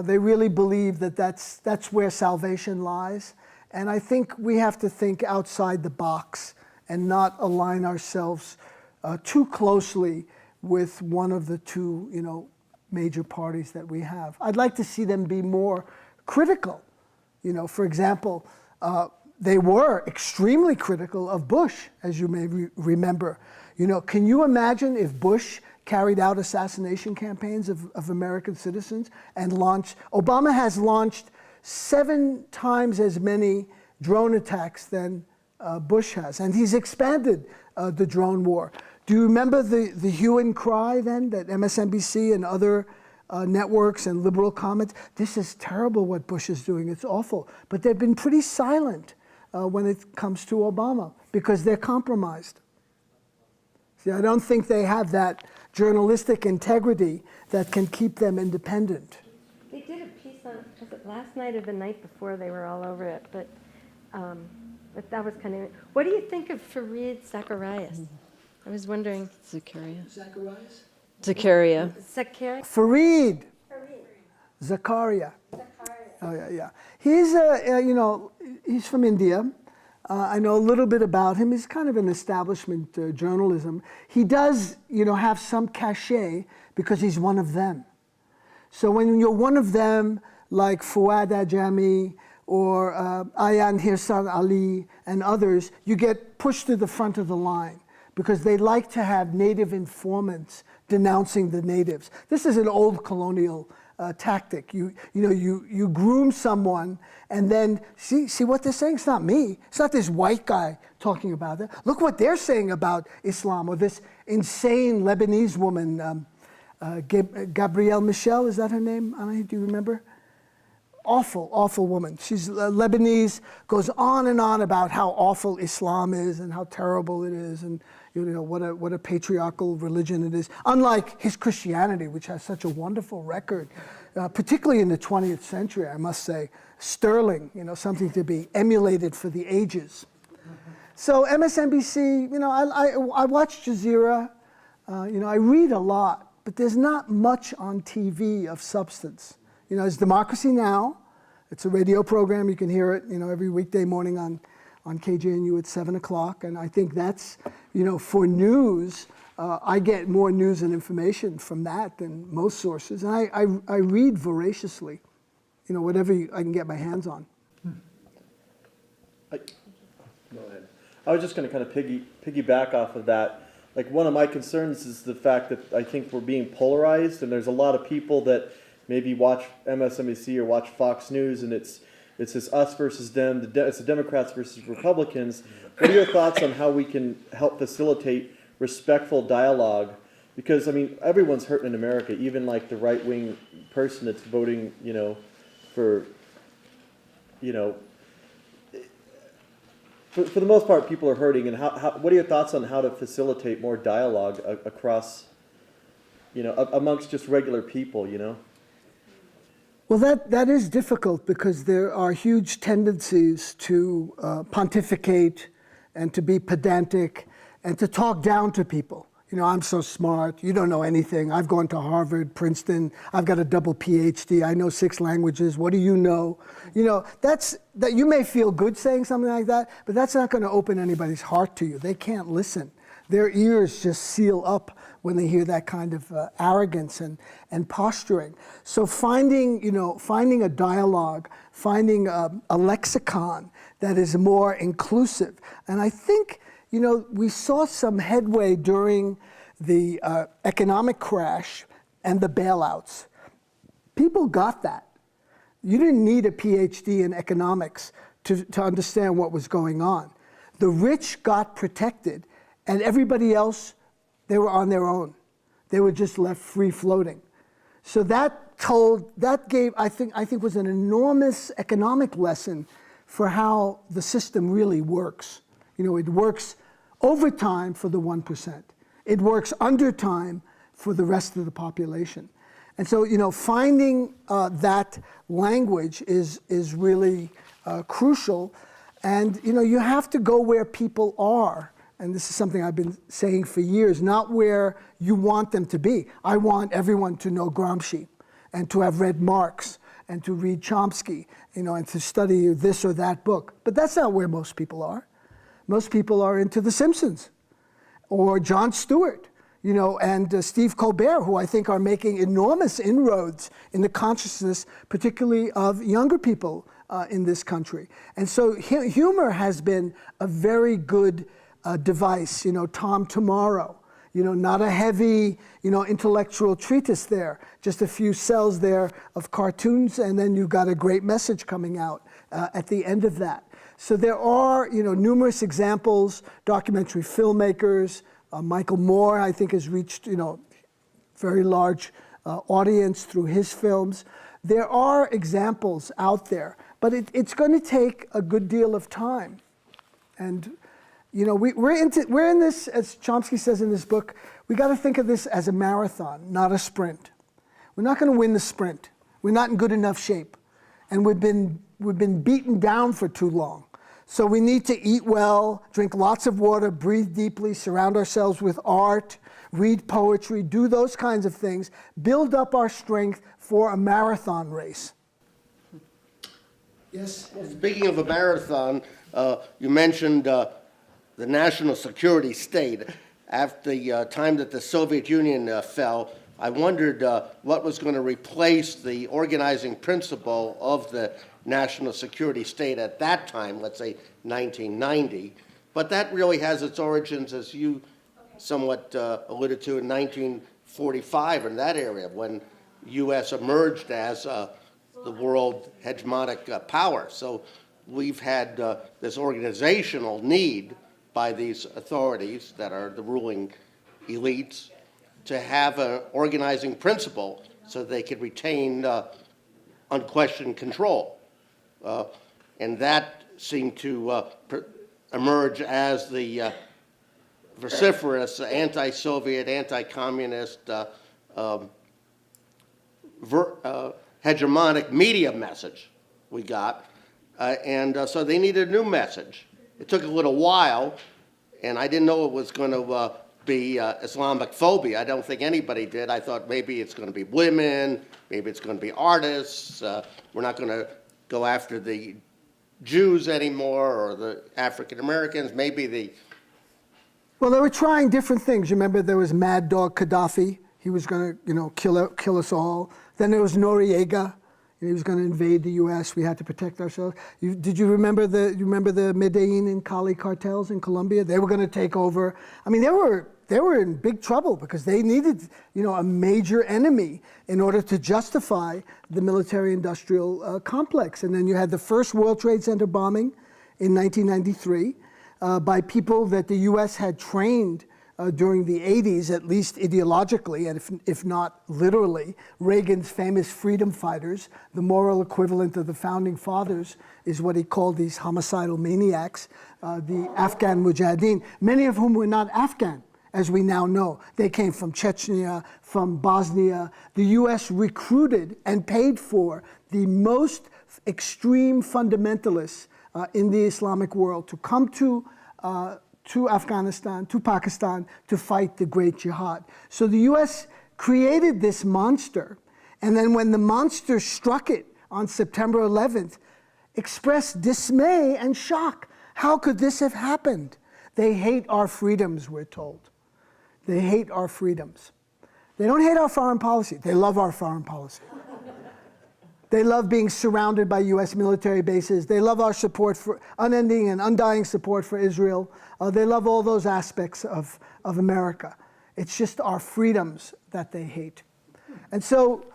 They really believe that that's where salvation lies. And I think we have to think outside the box and not align ourselves too closely with one of the two, major parties that we have. I'd like to see them be more critical. For example, they were extremely critical of Bush, as you may remember. Can you imagine if Bush carried out assassination campaigns of American citizens and launched? Obama has launched 7 times as many drone attacks than Bush has, and he's expanded the drone war. Do you remember the hue and cry then that MSNBC and other networks and liberal comments? This is terrible what Bush is doing, it's awful. But they've been pretty silent when it comes to Obama because they're compromised. See, I don't think they have that journalistic integrity that can keep them independent. They did a piece on, was it last night or the night before? They were all over it, but that was kind of. What do you think of Fareed Zacharias? I was wondering. Zacharias? Zakaria. Fareed. Zakaria. Oh yeah. He's he's from India. I know a little bit about him. He's kind of an establishment journalism. He does, have some cachet because he's one of them. So when you're one of them, like Fuad Ajami or Ayan Hirsan Ali and others, you get pushed to the front of the line because they like to have native informants denouncing the natives. This is an old colonial tactic. You groom someone and then see what they're saying. It's not me. It's not this white guy talking about it. Look what they're saying about Islam, or this insane Lebanese woman, Gabrielle Michel, is that her name? Anna, do you remember? Awful, awful woman. She's Lebanese, goes on and on about how awful Islam is and how terrible it is, and what a patriarchal religion it is. Unlike his Christianity, which has such a wonderful record, particularly in the 20th century, I must say, sterling. Something to be emulated for the ages. So MSNBC, I watch Jazeera. I read a lot, but there's not much on TV of substance. It's Democracy Now! It's a radio program. You can hear it, every weekday morning on KGNU at 7 o'clock. And I think that's, for news, I get more news and information from that than most sources. And I read voraciously, whatever I can get my hands on. Go ahead. I was just going to kind of piggyback off of that. Like, one of my concerns is the fact that I think we're being polarized, and there's a lot of people that maybe watch MSNBC or watch Fox News, and it's this us versus them. It's the Democrats versus Republicans. What are your thoughts on how we can help facilitate respectful dialogue? Because everyone's hurting in America, even like the right-wing person that's voting, for the most part, people are hurting. And what are your thoughts on how to facilitate more dialogue across, amongst just regular people? Well, that is difficult because there are huge tendencies to pontificate and to be pedantic and to talk down to people. You know, I'm so smart, you don't know anything. I've gone to Harvard, Princeton, I've got a double PhD, I know 6 languages, what do you know? You know, that you may feel good saying something like that, but that's not going to open anybody's heart to you. They can't listen. Their ears just seal up when they hear that kind of arrogance and posturing. So finding a dialogue, finding a lexicon that is more inclusive. And I think, you know, we saw some headway during the economic crash and the bailouts. People got that. You didn't need a PhD in economics to understand what was going on. The rich got protected, and everybody else, they were on their own. They were just left free floating. So that gave, I think was an enormous economic lesson for how the system really works. You know, it works overtime for the 1%. It works undertime for the rest of the population. And so, you know, finding that language is really crucial. And, you know, you have to go where people are. And this is something I've been saying for years, not where you want them to be. I want everyone to know Gramsci and to have read Marx and to read Chomsky, you know, and to study this or that book. But that's not where most people are. Most people are into The Simpsons or Jon Stewart, you know, and Steve Colbert, who I think are making enormous inroads in the consciousness, particularly of younger people in this country. And so humor has been a very good device, you know, Tom Tomorrow, you know, not a heavy, you know, intellectual treatise there, just a few cells there of cartoons, and then you've got a great message coming out at the end of that. So there are, you know, numerous examples, documentary filmmakers. Michael Moore, I think, has reached, you know, very large audience through his films. There are examples out there, but it's going to take a good deal of time. And you know, we're in this, as Chomsky says in this book, we got to think of this as a marathon, not a sprint. We're not going to win the sprint. We're not in good enough shape. And we've been beaten down for too long. So we need to eat well, drink lots of water, breathe deeply, surround ourselves with art, read poetry, do those kinds of things, build up our strength for a marathon race. Yes? Speaking of a marathon, you mentioned the national security state. After the time that the Soviet Union fell, I wondered what was going to replace the organizing principle of the national security state at that time, let's say 1990. But that really has its origins, as you somewhat alluded to, in 1945, in that area, when U.S. emerged as the world hegemonic power. So we've had this organizational need by these authorities that are the ruling elites to have an organizing principle so they could retain unquestioned control. And that seemed to emerge as the vociferous anti-Soviet, anti-communist, hegemonic media message we got. So they needed a new message. It took a little while, and I didn't know it was going to be Islamic phobia. I don't think anybody did. I thought maybe it's going to be women, maybe it's going to be artists. We're not going to go after the Jews anymore or the African Americans. Well, they were trying different things. You remember there was Mad Dog Gaddafi. He was going to, you know, kill us all. Then there was Noriega. He was going to invade the U.S. We had to protect ourselves. Did you remember the Medellin and Cali cartels in Colombia? They were going to take over. I mean, they were in big trouble because they needed, you know, a major enemy in order to justify the military-industrial complex. And then you had the first World Trade Center bombing in 1993 by people that the U.S. had trained during the 80s, at least ideologically, and if not literally. Reagan's famous freedom fighters, the moral equivalent of the founding fathers, is what he called these homicidal maniacs, the Afghan Mujahideen, many of whom were not Afghan. as we now know. They came from Chechnya, from Bosnia. The U.S. recruited and paid for the most extreme fundamentalists in the Islamic world to come to Afghanistan, to Pakistan, to fight the Great Jihad. So the U.S. created this monster, and then when the monster struck it on September 11th, expressed dismay and shock. How could this have happened? They hate our freedoms, we're told. They hate our freedoms. They don't hate our foreign policy. They love our foreign policy. They love being surrounded by U.S. military bases. They love our support for unending and undying support for Israel. They love all those aspects of America. It's just our freedoms that they hate. And so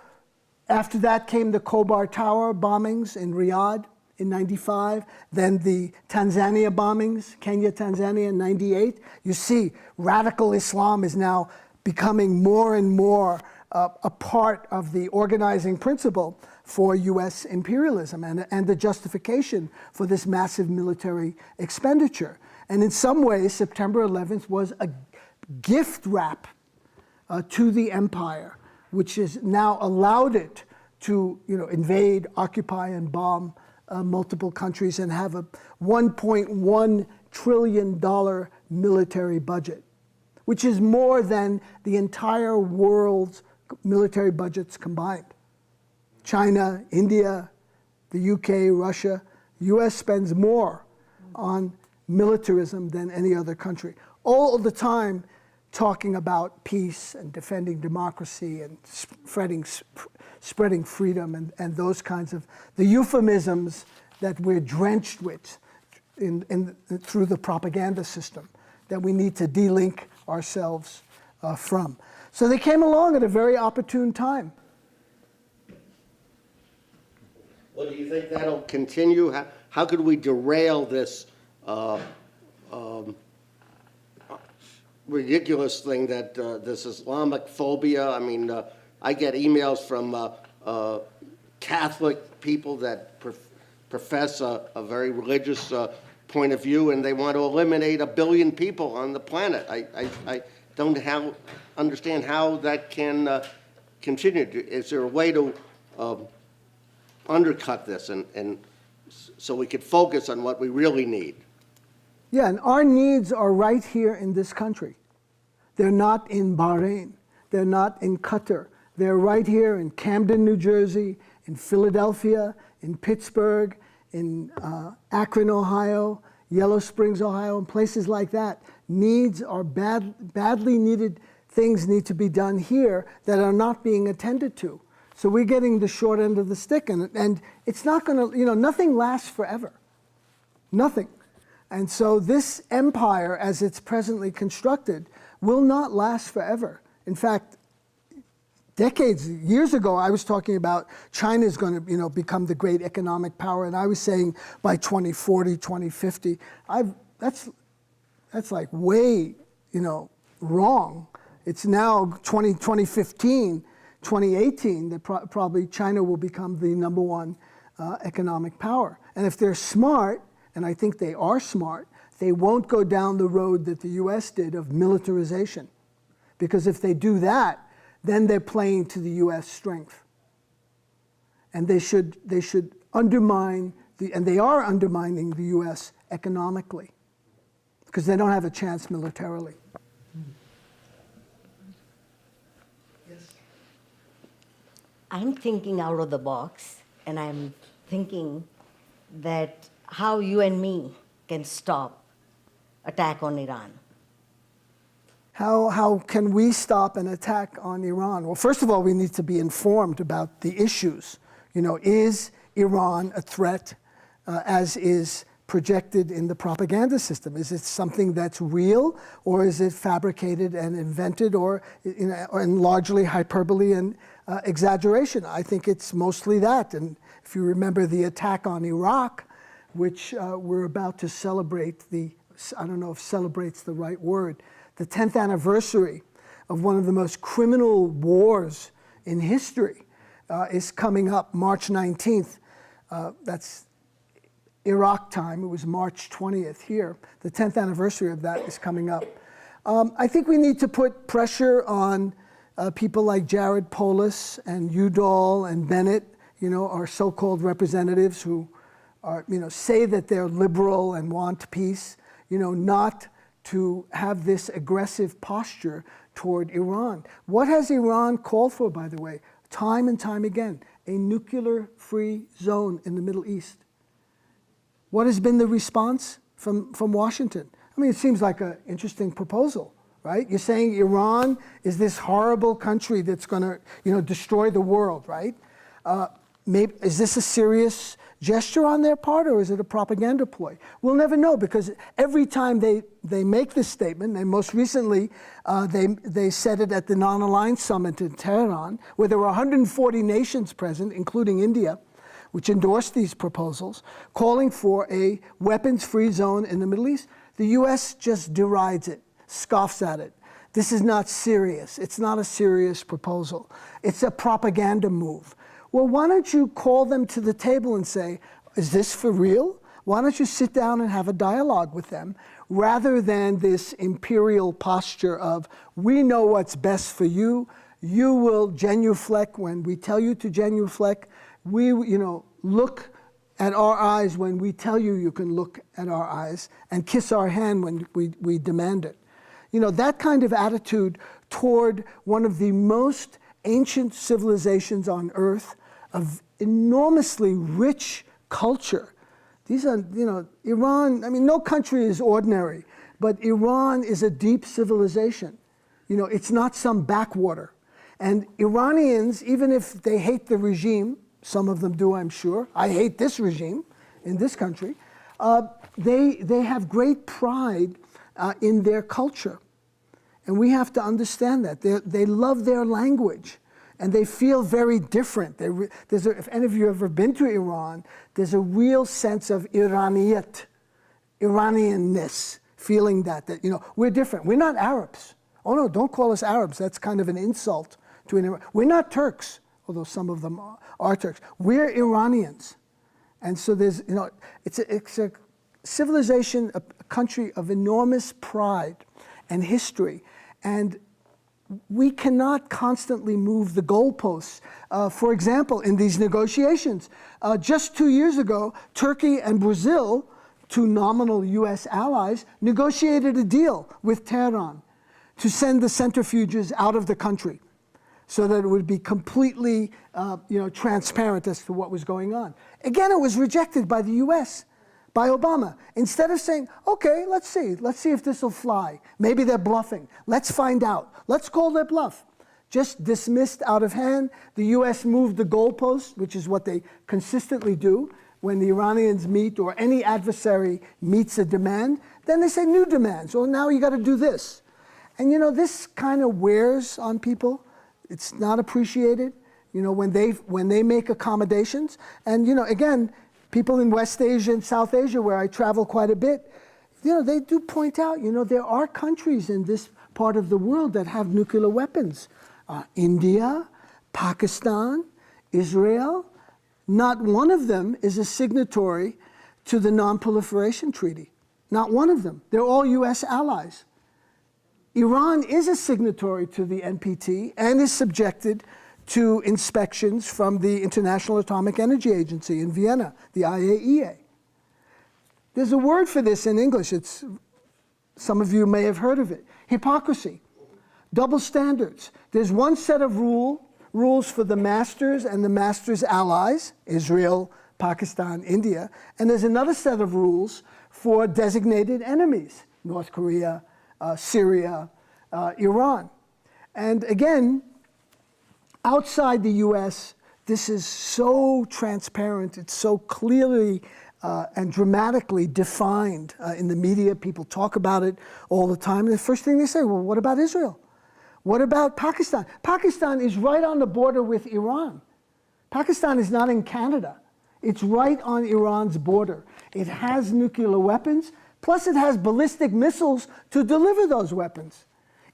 after that came the Khobar Tower bombings in Riyadh in 95, then the Tanzania bombings, Kenya, Tanzania in 98. You see, radical Islam is now becoming more and more a part of the organizing principle for U.S. imperialism and the justification for this massive military expenditure. And in some ways, September 11th was a gift wrap to the empire, which has now allowed it to invade, occupy, and bomb multiple countries and have a $1.1 trillion military budget, which is more than the entire world's military budgets combined. China, India, the UK, Russia, the US spends more on militarism than any other country. All the time talking about peace and defending democracy and spreading freedom and those kinds of the euphemisms that we're drenched with through the propaganda system that we need to delink ourselves from. So they came along at a very opportune time. Well, do you think that'll continue? How could we derail this ridiculous thing that this Islamic phobia? I mean, I get emails from Catholic people that profess a very religious point of view, and they want to eliminate 1 billion people on the planet. I don't understand how that can continue. Is there a way to undercut this and so we could focus on what we really need? Yeah, and our needs are right here in this country. They're not in Bahrain. They're not in Qatar. They're right here in Camden, New Jersey, in Philadelphia, in Pittsburgh, in Akron, Ohio, Yellow Springs, Ohio, and places like that. Needs are badly needed. Things need to be done here that are not being attended to. So we're getting the short end of the stick, and it's not going to, nothing lasts forever. Nothing. And so this empire, as it's presently constructed, will not last forever. In fact, years ago, I was talking about China is going to, become the great economic power, and I was saying by 2040, 2050. That's like way, wrong. It's now 2015, 2018 that probably China will become the #1 economic power. And if they're smart, and I think they are smart, they won't go down the road that the U.S. did of militarization. Because if they do that, then they're playing to the U.S. strength. And they should undermine, and they are undermining the U.S. economically, because they don't have a chance militarily. Yes. I'm thinking out of the box, and I'm thinking that how you and me can stop attack on Iran. How can we stop an attack on Iran? Well, first of all, we need to be informed about the issues. Is Iran a threat as is projected in the propaganda system? Is it something that's real, or is it fabricated and invented, or and largely hyperbole and exaggeration? I think it's mostly that. And if you remember the attack on Iraq, which we're about to celebrate I don't know if celebrate's the right word, the 10th anniversary of one of the most criminal wars in history is coming up March 19th. That's Iraq time. It was March 20th here. The 10th anniversary of that is coming up. I think we need to put pressure on people like Jared Polis and Udall and Bennett, our so-called representatives who are, say that they're liberal and want peace, not to have this aggressive posture toward Iran. What has Iran called for, by the way, time and time again? A nuclear-free zone in the Middle East. What has been the response from Washington? I mean, it seems like an interesting proposal, right? You're saying Iran is this horrible country that's going to, destroy the world, right? Maybe, is this a serious gesture on their part, or is it a propaganda ploy? We'll never know, because every time they make this statement, and most recently they said it at the Non-Aligned Summit in Tehran, where there were 140 nations present, including India, which endorsed these proposals, calling for a weapons-free zone in the Middle East. The US just derides it, scoffs at it. This is not serious. It's not a serious proposal. It's a propaganda move. Well, why don't you call them to the table and say, is this for real? Why don't you sit down and have a dialogue with them, rather than this imperial posture of, we know what's best for you, you will genuflect when we tell you to genuflect, we, look at our eyes when we tell you you can look at our eyes, and kiss our hand when we demand it. That kind of attitude toward one of the most ancient civilizations on earth, of enormously rich culture. These are, Iran, I mean, no country is ordinary, but Iran is a deep civilization. It's not some backwater. And Iranians, even if they hate the regime, some of them do, I'm sure. I hate this regime in this country. They have great pride in their culture. And we have to understand that. They love their language, and they feel very different. If any of you have ever been to Iran, there's a real sense of Iraniyat, Iranianness, feeling that we're different. We're not Arabs. Oh no, don't call us Arabs. That's kind of an insult to an Iran. We're not Turks, although some of them are Turks. We're Iranians. And so there's, it's a civilization, a country of enormous pride and history. And we cannot constantly move the goalposts. For example, in these negotiations, just 2 years ago, Turkey and Brazil, two nominal US allies, negotiated a deal with Tehran to send the centrifuges out of the country, so that it would be completely transparent as to what was going on. Again, it was rejected by the US, by Obama. Instead of saying, okay, let's see if this will fly. Maybe they're bluffing. Let's find out. Let's call their bluff. Just dismissed out of hand. The US moved the goalpost, which is what they consistently do when the Iranians meet, or any adversary meets a demand. Then they say new demands. Well, now you got to do this. And this kind of wears on people. It's not appreciated, when they make accommodations. And again, people in West Asia and South Asia, where I travel quite a bit, they do point out, there are countries in this part of the world that have nuclear weapons. India, Pakistan, Israel. Not one of them is a signatory to the Non-Proliferation Treaty. Not one of them. They're all US allies. Iran is a signatory to the NPT and is subjected to inspections from the International Atomic Energy Agency in Vienna, the IAEA. There's a word for this in English. Some of you may have heard of it. Hypocrisy, double standards. There's one set of rules for the masters and the masters' allies, Israel, Pakistan, India, and there's another set of rules for designated enemies, North Korea, Syria, Iran. And again, outside the US, this is so transparent, it's so clearly and dramatically defined in the media. People talk about it all the time. And the first thing they say, well, what about Israel? What about Pakistan? Pakistan is right on the border with Iran. Pakistan is not in Canada. It's right on Iran's border. It has nuclear weapons, plus it has ballistic missiles to deliver those weapons.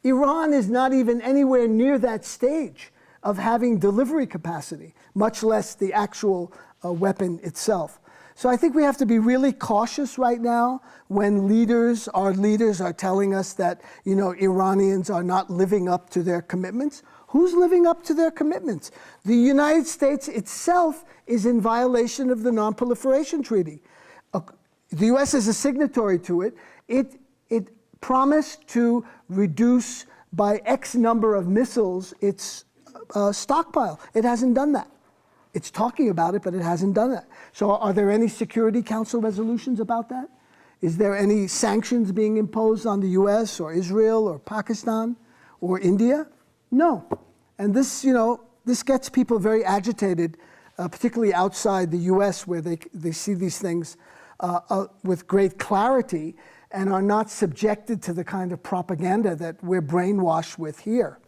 Iran is not even anywhere near that stage of having delivery capacity, much less the actual weapon itself. So I think we have to be really cautious right now when our leaders are telling us that, Iranians are not living up to their commitments. Who's living up to their commitments? The United States itself is in violation of the Non-Proliferation Treaty. The U.S. is a signatory to it. It promised to reduce by X number of missiles its stockpile. It hasn't done that. It's talking about it, but it hasn't done that. So are there any Security Council resolutions about that? Is there any sanctions being imposed on the US or Israel or Pakistan or India? No. And this, this gets people very agitated, particularly outside the US, where they see these things with great clarity and are not subjected to the kind of propaganda that we're brainwashed with here.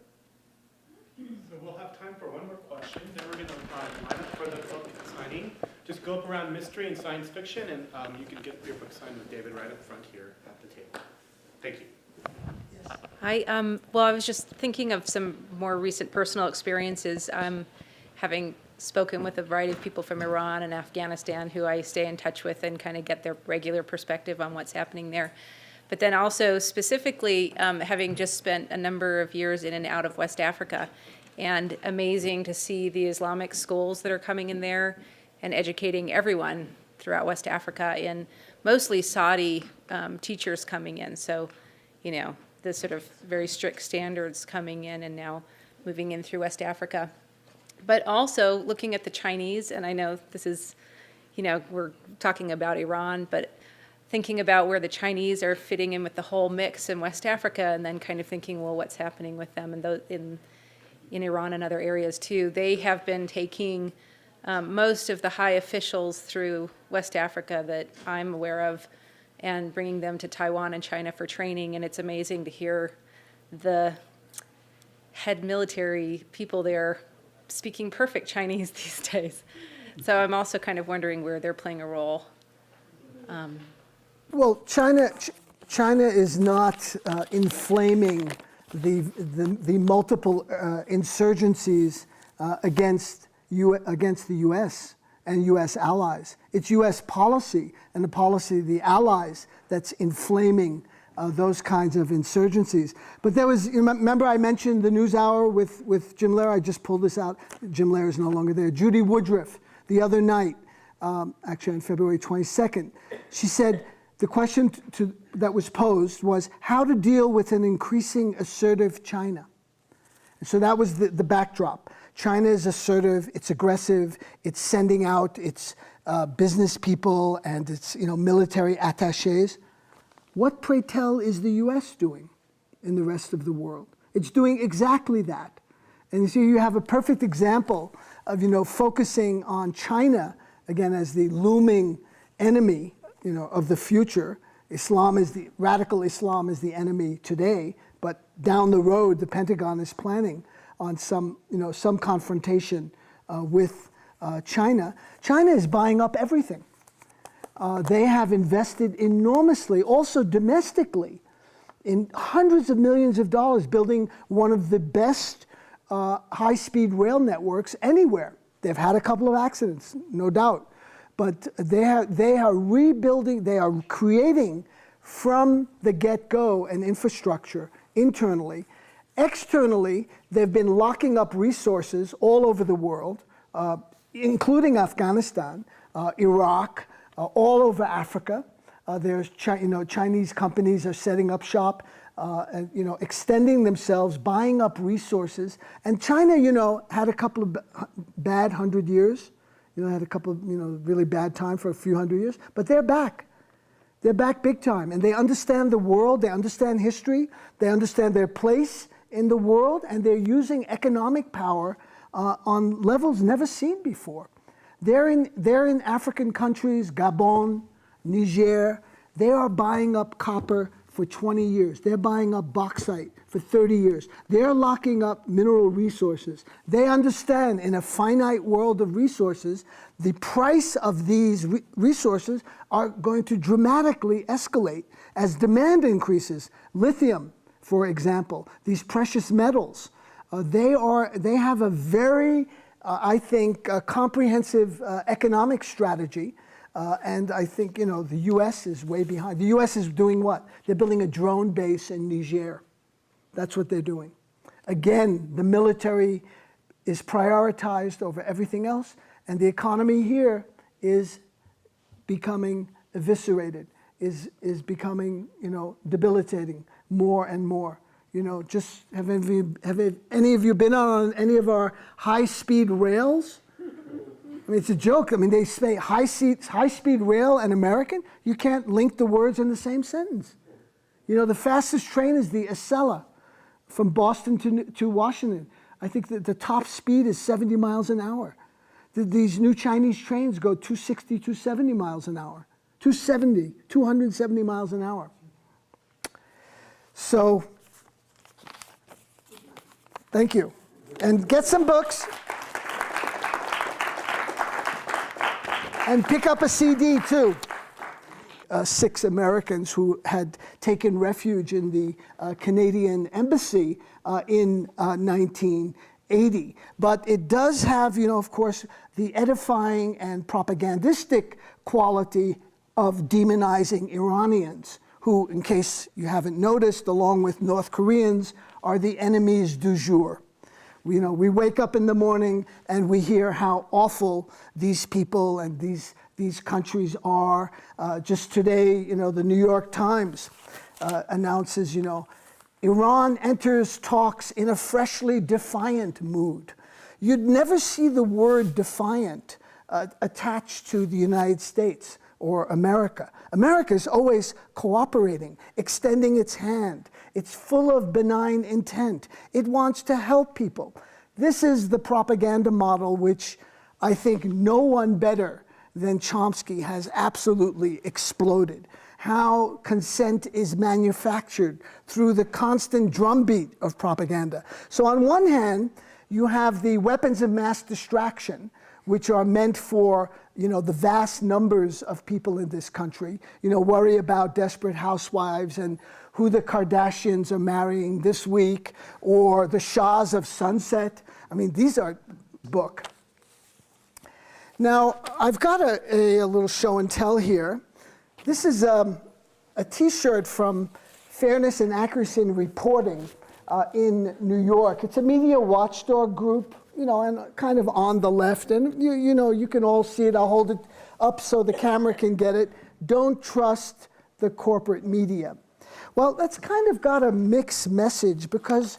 So we'll have time for one more question, then we're going to line up for the book signing. Just go up around mystery and science fiction, and you can get your book signed with David right up front here at the table. Thank you. I was just thinking of some more recent personal experiences. Having spoken with a variety of people from Iran and Afghanistan who I stay in touch with and kind of get their regular perspective on what's happening there. But then also specifically having just spent a number of years in and out of West Africa, and amazing to see the Islamic schools that are coming in there and educating everyone throughout West Africa, and mostly Saudi teachers coming in. So, the sort of very strict standards coming in and now moving in through West Africa. But also looking at the Chinese, and I know this is, we're talking about Iran, but thinking about where the Chinese are fitting in with the whole mix in West Africa, and then kind of thinking, well, what's happening with them in Iran and other areas too. They have been taking most of the high officials through West Africa that I'm aware of and bringing them to Taiwan and China for training, and it's amazing to hear the head military people there speaking perfect Chinese these days. So I'm also kind of wondering where they're playing a role. Well, China is not inflaming the multiple insurgencies against the U.S. and U.S. allies. It's U.S. policy and the policy of the allies that's inflaming those kinds of insurgencies. But there was, remember I mentioned the NewsHour with Jim Lehrer? I just pulled this out. Jim Lehrer is no longer there. Judy Woodruff, the other night, actually on February 22nd, she said the question that was posed was how to deal with an increasing assertive China. And so that was the backdrop. China is assertive, it's aggressive, it's sending out its business people and its military attachés. What, pray tell, is the U.S. doing in the rest of the world? It's doing exactly that. And you see, you have a perfect example of, focusing on China, again, as the looming enemy, of the future. Radical Islam is the enemy today, but down the road, the Pentagon is planning on some confrontation with China. China is buying up everything. They have invested enormously, also domestically, in hundreds of millions of dollars building one of the best high-speed rail networks anywhere. They've had a couple of accidents, no doubt, but they are rebuilding, they are creating from the get-go an infrastructure internally. Externally, they've been locking up resources all over the world, including Afghanistan, Iraq, all over Africa. There's Chinese companies are setting up shop, and, extending themselves, buying up resources. And China, had a couple of bad 100 years. Had a couple of really bad time for a few hundred years, but they're back. They're back big time, and they understand the world. They understand history. They understand their place in the world, and they're using economic power on levels never seen before. They're in African countries, Gabon, Niger. They are buying up copper for 20 years. They're buying up bauxite for 30 years. They're locking up mineral resources. They understand in a finite world of resources, the price of these resources are going to dramatically escalate as demand increases. Lithium, for example, these precious metals, they have a very, I think, comprehensive economic strategy And I think, the U.S. is way behind. The U.S. is doing what? They're building a drone base in Niger. That's what they're doing. Again, the military is prioritized over everything else, and the economy here is becoming eviscerated, is becoming, debilitating more and more. Just have any of you been on any of our high-speed rails? I mean, it's a joke. I mean, they say high-speed rail and American. You can't link the words in the same sentence. The fastest train is the Acela from Boston to Washington. I think that the top speed is 70 miles an hour. These new Chinese trains go 260, 270 miles an hour. 270 miles an hour. So, thank you. And get some books. And pick up a CD, too. 6 Americans who had taken refuge in the Canadian embassy in 1980. But it does have, of course, the edifying and propagandistic quality of demonizing Iranians, who, in case you haven't noticed, along with North Koreans, are the enemies du jour. We wake up in the morning and we hear how awful these people and these countries are. Just today, the New York Times announces, Iran enters talks in a freshly defiant mood. You'd never see the word defiant attached to the United States or America. America is always cooperating, extending its hand. It's full of benign intent. It wants to help people. This is the propaganda model which I think no one better than Chomsky has absolutely exploded. How consent is manufactured through the constant drumbeat of propaganda. So on one hand, you have the weapons of mass distraction, which are meant for the vast numbers of people in this country. Worry about desperate housewives and who the Kardashians are marrying this week, or the Shahs of Sunset. I mean, these are book. Now, I've got a little show and tell here. This is a T-shirt from Fairness and Accuracy in Reporting in New York. It's a media watchdog group, and kind of on the left. And you can all see it. I'll hold it up so the camera can get it. Don't trust the corporate media. Well, that's kind of got a mixed message, because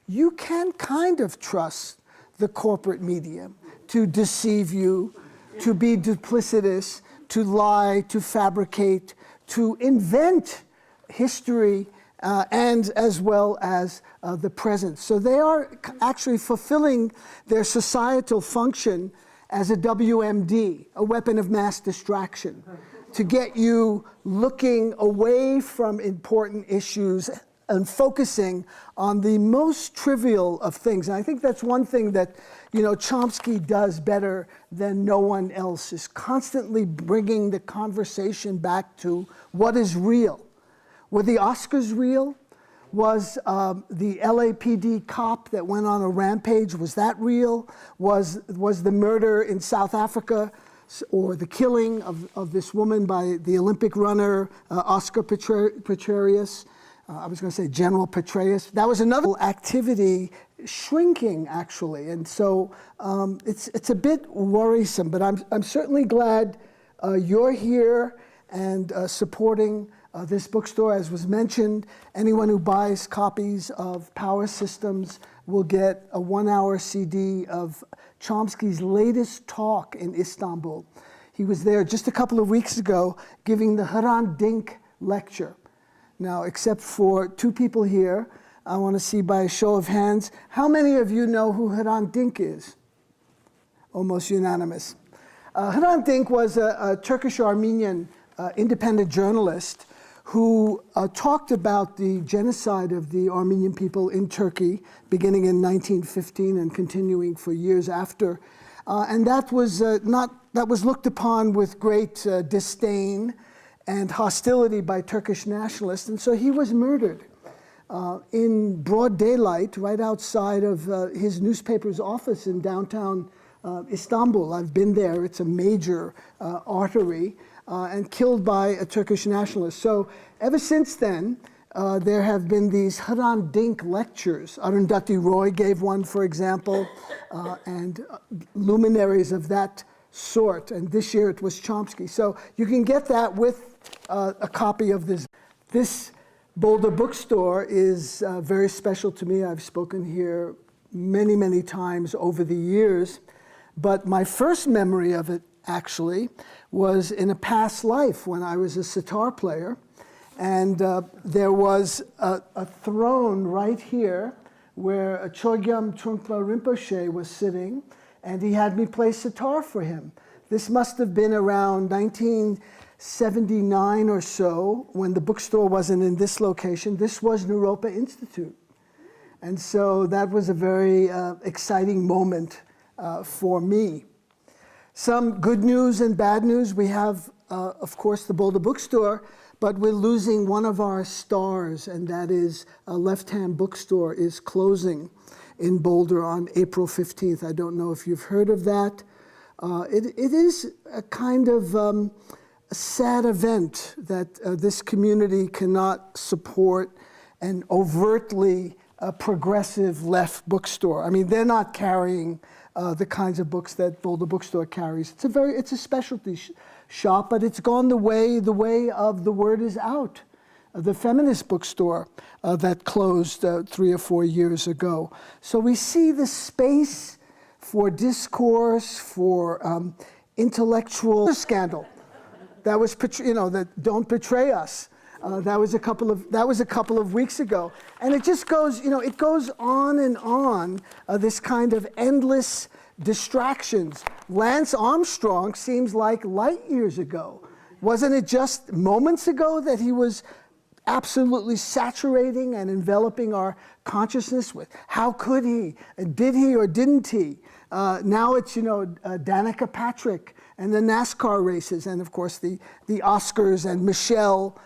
you can kind of trust the corporate media to deceive you, to be duplicitous, to lie, to fabricate, to invent history, and as well as the present. So they are actually fulfilling their societal function as a WMD, a weapon of mass distraction, to get you looking away from important issues and focusing on the most trivial of things. And I think that's one thing that Chomsky does better than no one else, is constantly bringing the conversation back to what is real. Were the Oscars real? Was the LAPD cop that went on a rampage, was that real? Was the murder in South Africa, or the killing of this woman by the Olympic runner, Oscar Pistorius? I was going to say General Petraeus. That was another activity shrinking, actually. And so it's a bit worrisome, but I'm certainly glad you're here and supporting this bookstore. As was mentioned, anyone who buys copies of Power Systems will get a 1-hour CD of Chomsky's latest talk in Istanbul. He was there just a couple of weeks ago giving the Hrant Dink lecture. Now, except for 2 people here, I want to see by a show of hands, how many of you know who Hrant Dink is? Almost unanimous. Hrant Dink was a Turkish-Armenian independent journalist who talked about the genocide of the Armenian people in Turkey, beginning in 1915 and continuing for years after. And that was looked upon with great disdain and hostility by Turkish nationalists, and so he was murdered in broad daylight right outside of his newspaper's office in downtown Istanbul. I've been there. It's a major artery, and killed by a Turkish nationalist. So ever since then, there have been these Hrant Dink lectures. Arundhati Roy gave one, for example, and luminaries of that sort. And this year it was Chomsky. So you can get that with a copy of this. This Boulder Bookstore is very special to me. I've spoken here many, many times over the years. But my first memory of it, actually, was in a past life when I was a sitar player. And there was a throne right here where Chogyam Trungpa Rinpoche was sitting, and he had me play sitar for him. This must have been around 1979 or so, when the bookstore wasn't in this location. This was Naropa Institute. And so that was a very exciting moment for me. Some good news and bad news. We have, of course, the Boulder Bookstore, but we're losing one of our stars, and that is Left Hand Bookstore is closing in Boulder on April 15th. I don't know if you've heard of that. It is a kind of a sad event that this community cannot support an overtly progressive left bookstore. I mean, they're not carrying the kinds of books that Boulder Bookstore carries. It's a specialty shop, but it's gone the way of The Word Is Out, the feminist bookstore that closed 3 or 4 years ago. So we see the space for discourse, for intellectual scandal. That was, that Don't Betray Us. That was a couple of weeks ago, and it just goes, it goes on and on. This kind of endless distractions. Lance Armstrong seems like light years ago. Wasn't it just moments ago that he was absolutely saturating and enveloping our consciousness with? How could he? Did he or didn't he? Now it's Danica Patrick and the NASCAR races, and of course the Oscars, and Michelle.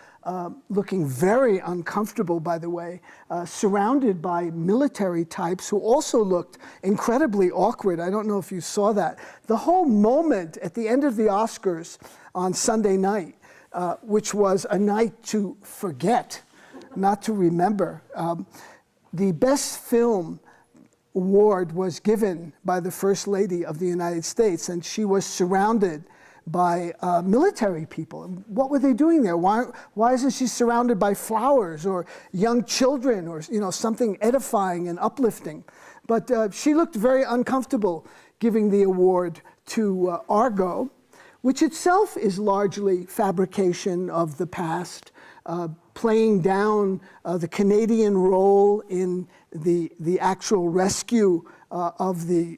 Looking very uncomfortable, by the way, surrounded by military types who also looked incredibly awkward. I don't know if you saw that. The whole moment at the end of the Oscars on Sunday night, which was a night to forget, not to remember, the Best Film award was given by the First Lady of the United States, and she was surrounded by military people. What were they doing there? Why isn't she surrounded by flowers or young children or something edifying and uplifting? But she looked very uncomfortable giving the award to Argo, which itself is largely fabrication of the past, playing down the Canadian role in the actual rescue of the